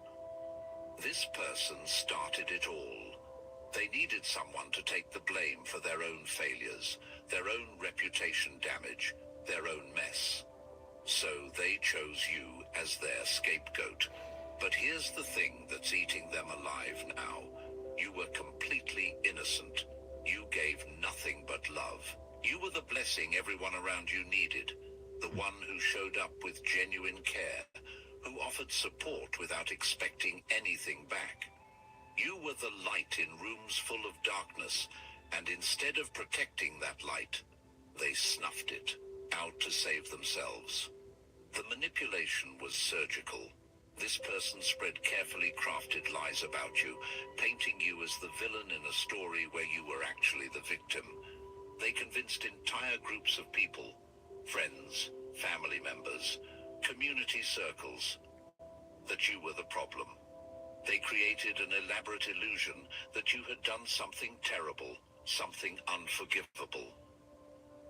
B: This person started it all. They needed someone to take the blame for their own failures, their own reputation damage, their own mess. So they chose you as their scapegoat. But here's the thing that's eating them alive now. You were completely innocent. You gave nothing but love. You were the blessing everyone around you needed, the one who showed up with genuine care, who offered support without expecting anything back. You were the light in rooms full of darkness, and instead of protecting that light, they snuffed it out to save themselves. The manipulation was surgical. This person spread carefully crafted lies about you, painting you as the villain in a story where you were actually the victim. They convinced entire groups of people, friends, family members, community circles, that you were the problem. They created an elaborate illusion that you had done something terrible, something unforgivable.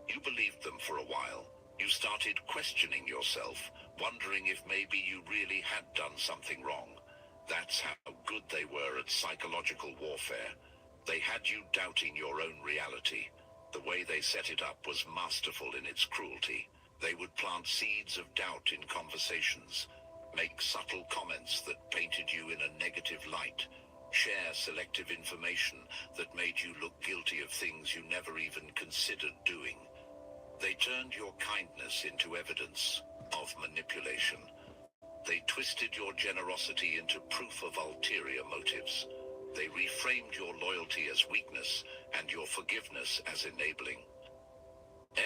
B: You believed them for a while, You started questioning yourself, wondering if maybe you really had done something wrong. That's how good they were at psychological warfare. They had you doubting your own reality. The way they set it up was masterful in its cruelty. They would plant seeds of doubt in conversations, make subtle comments that painted you in a negative light, share selective information that made you look guilty of things you never even considered doing. They turned your kindness into evidence of manipulation. They twisted your generosity into proof of ulterior motives. They reframed your loyalty as weakness and your forgiveness as enabling.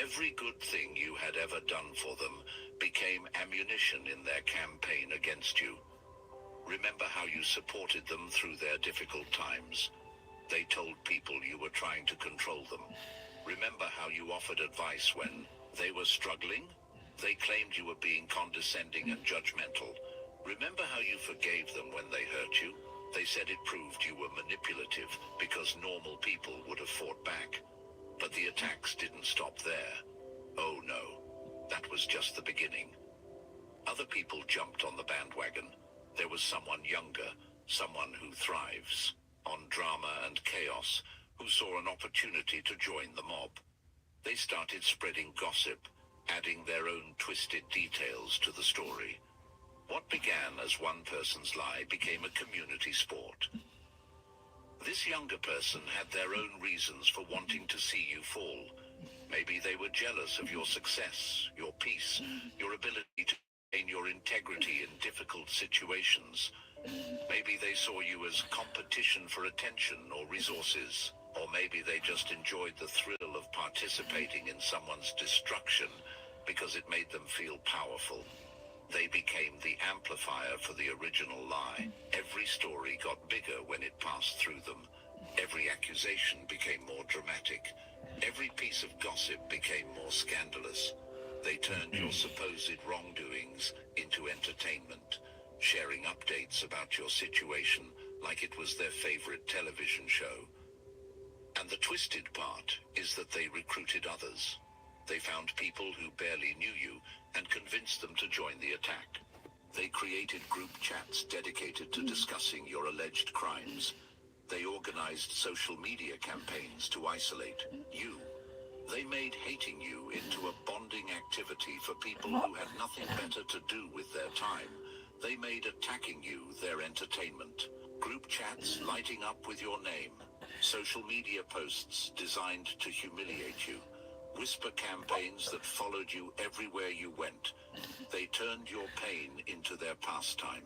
B: Every good thing you had ever done for them became ammunition in their campaign against you. Remember how you supported them through their difficult times. They told people you were trying to control them. Remember how you offered advice when they were struggling? They claimed you were being condescending and judgmental. Remember how you forgave them when they hurt you? They said it proved you were manipulative because normal people would have fought back. But the attacks didn't stop there. Oh no, that was just the beginning. Other people jumped on the bandwagon. There was someone younger, someone who thrives on drama and chaos, who saw an opportunity to join the mob. They started spreading gossip, adding their own twisted details to the story. What began as one person's lie became a community sport. This younger person had their own reasons for wanting to see you fall. Maybe they were jealous of your success, your peace, your ability to maintain your integrity in difficult situations. Maybe they saw you as competition for attention or resources. Or maybe they just enjoyed the thrill of participating in someone's destruction because it made them feel powerful. They became the amplifier for the original lie. Every story got bigger when it passed through them. Every accusation became more dramatic. Every piece of gossip became more scandalous. They turned your supposed wrongdoings into entertainment, sharing updates about your situation like it was their favorite television show. And the twisted part is that they recruited others. They found people who barely knew you and convinced them to join the attack. They created group chats dedicated to discussing your alleged crimes. They organized social media campaigns to isolate you. They made hating you into a bonding activity for people who had nothing better to do with their time. They made attacking you their entertainment. Group chats lighting up with your name. Social media posts designed to humiliate you. Whisper campaigns that followed you everywhere you went. They turned your pain into their pastime.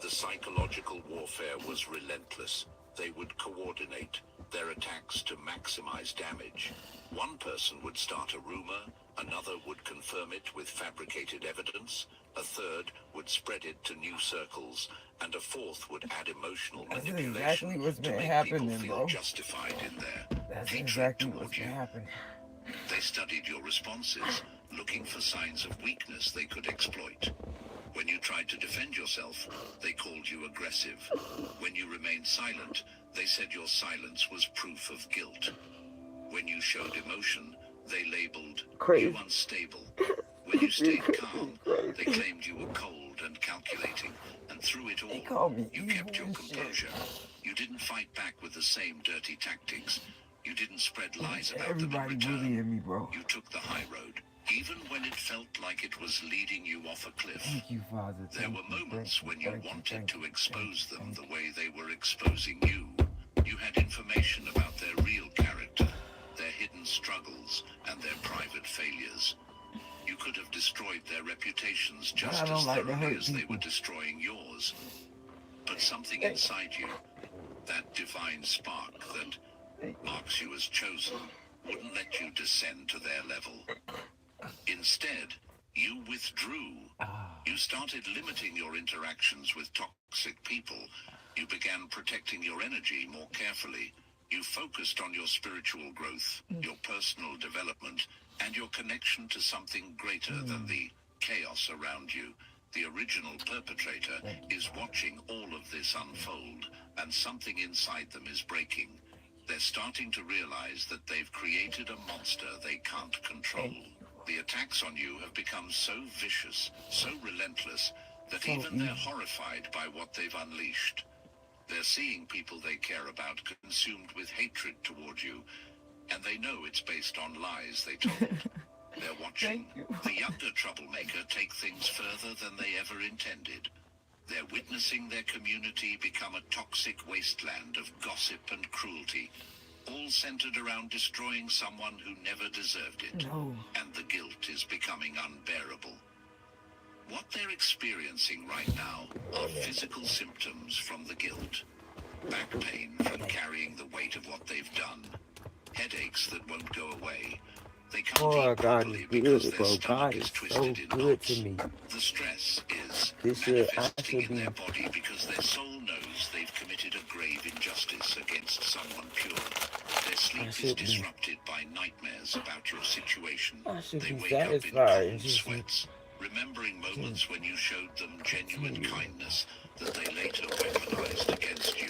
B: The psychological warfare was relentless. They would coordinate their attacks to maximize damage. One person would start a rumor, another would confirm it with fabricated evidence, a third would spread it to new circles, and a fourth would add emotional manipulation
A: exactly what's been
B: to make
A: happening,
B: people feel
A: bro.
B: justified in their
A: That's
B: hatred
A: exactly
B: toward
A: what's
B: you.
A: been happening.
B: They studied your responses, looking for signs of weakness they could exploit. When you tried to defend yourself, they called you aggressive. When you remained silent, they said your silence was proof of guilt. When you showed emotion, they labeled you unstable. When you stayed calm, they claimed you were cold and calculating. And through it all, you kept your composure. You didn't fight back with the same dirty tactics. You didn't spread lies about them in return.
A: Me, bro.
B: You took the high road, even when it felt like it was leading you off a cliff.
A: Thank you, Father.
B: There were moments when you wanted to expose them the way they were exposing you. You had information about their real character, their hidden struggles, and their private failures. You could have destroyed their reputations just as thoroughly as they were destroying yours. But something inside you, that divine spark that marks you as chosen, wouldn't let you descend to their level. Instead, you withdrew. You started limiting your interactions with toxic people. You began protecting your energy more carefully. You focused on your spiritual growth, your personal development, and your connection to something greater than the chaos around you. The original perpetrator is watching all of this unfold, and something inside them is breaking. They're starting to realize that they've created a monster they can't control. The attacks on you have become so vicious, so relentless, that even they're horrified by what they've unleashed. They're seeing people they care about consumed with hatred toward you, and they know it's based on lies they told. They're watching the younger troublemaker take things further than they ever intended. They're witnessing their community become a toxic wasteland of gossip and cruelty, all centered around destroying someone who never deserved it.
A: No.
B: And the guilt is becoming unbearable. What they're experiencing right now are physical symptoms from the guilt. Back pain from carrying the weight of what they've done. Headaches that won't go away. They can't eat properly because their stomach is twisted in knots. The stress is manifesting in their body because their soul knows they've committed a grave injustice against someone pure. Their sleep is disrupted by nightmares about your situation. They wake up in cold sweats, remembering moments when you showed them genuine kindness that they later weaponized against you.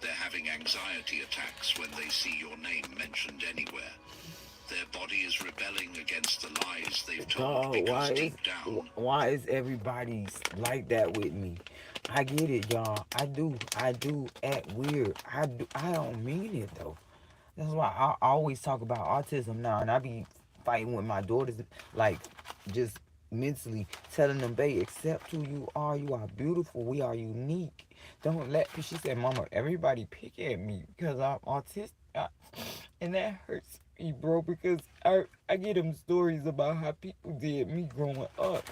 B: They're having anxiety attacks when they see your name mentioned anywhere. Their body is rebelling against the lies they've told because deep down...
A: Why is everybody like that with me? I get it, y'all. I do act weird. I don't mean it, though. That's why I always talk about autism now, and I be fighting with my daughters, like, just mentally telling them, babe, accept who you are. You are beautiful. We are unique. Don't let... She said, Mama, everybody pick at me because I'm autistic. And that hurts me, bro, because I get them stories about how people did me growing up.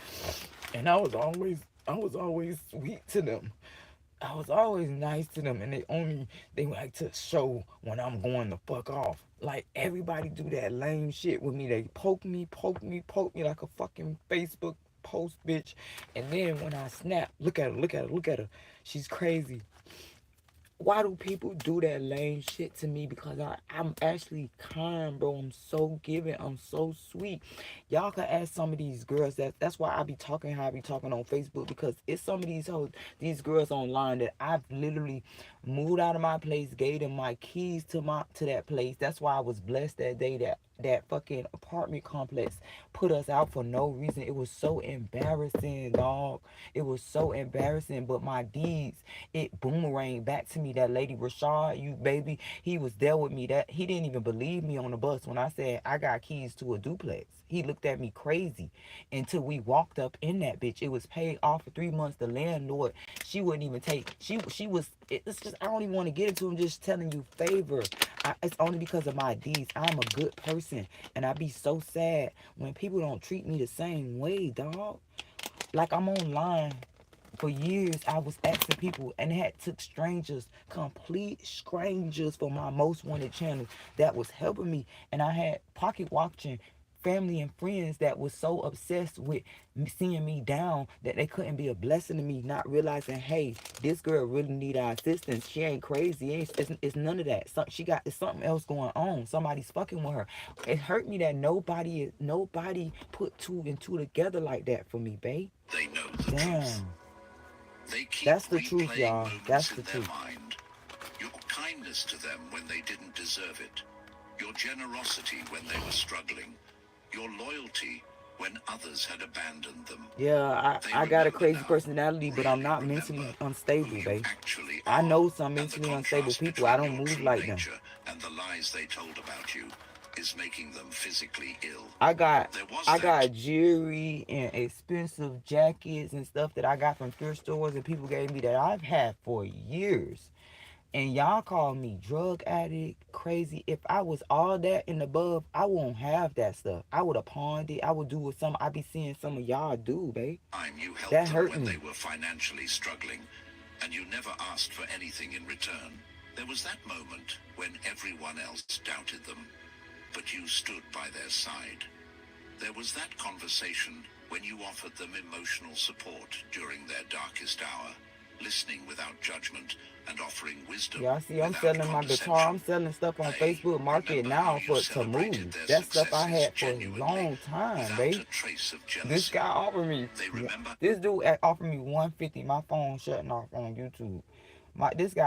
A: And I was always sweet to them. I was always nice to them, and they like to show when I'm going the fuck off. Like, everybody do that lame shit with me. They poke me like a fucking Facebook post, bitch. And then when I snap, look at her. She's crazy. Why do people do that lame shit to me? Because I'm actually kind, bro. I'm so giving. I'm so sweet. Y'all can ask some of these girls. That's why I be talking how I be talking on Facebook. Because it's some of these girls online that I've literally moved out of my place, gave them my keys to that place. That's why I was blessed that day that fucking apartment complex put us out for no reason. It was so embarrassing, dog. It was so embarrassing. But my deeds, it boomeranged back to me. That lady Rashad, you baby, he was there with me. That he didn't even believe me on the bus when I said I got keys to a duplex. He looked at me crazy until we walked up in that bitch. It was paid off for 3 months. The landlord, she wouldn't even take. She was. It's just, I don't even want to get into it. I'm just telling you, favor. It's only because of my deeds. I'm a good person, and I be so sad when people don't treat me the same way, dog. Like, I'm online. For years, I was asking people, and it took strangers, complete strangers, for my most wanted channel that was helping me. And I had pocket watching family and friends that was so obsessed with seeing me down that they couldn't be a blessing to me, not realizing, hey, this girl really need our assistance. She ain't crazy. It's none of that. It's something else going on. Somebody's fucking with her. It hurt me that nobody put 2 and 2 together like that for me, babe.
B: They know the truth.
A: That's the truth, y'all. That's the truth.
B: Mind. Your kindness to them when they didn't deserve it. Your generosity when they were struggling. Your loyalty when others had abandoned them.
A: Yeah, I got a crazy personality, but I'm not mentally unstable, babe. I know some mentally unstable people. I don't move like them.
B: And the lies they told about you is making them physically ill.
A: I got jewelry and expensive jackets and stuff that I got from thrift stores and people gave me that I've had for years. And y'all call me drug addict, crazy. If I was all that and above, I won't have that stuff. I would have pawned it. I would do what I be seeing some of y'all do, babe.
B: You helped them when they were financially struggling, and you never asked for anything in return. There was that moment when everyone else doubted them, but you stood by their side. There was that conversation when you offered them emotional support during their darkest hour, listening without judgment and offering wisdom.
A: Y'all see, I'm selling my guitar. I'm selling stuff on Facebook Market now to move. That stuff I had for a long time, babe. This guy offered me. This dude offered me $150. My phone shutting off on YouTube. This guy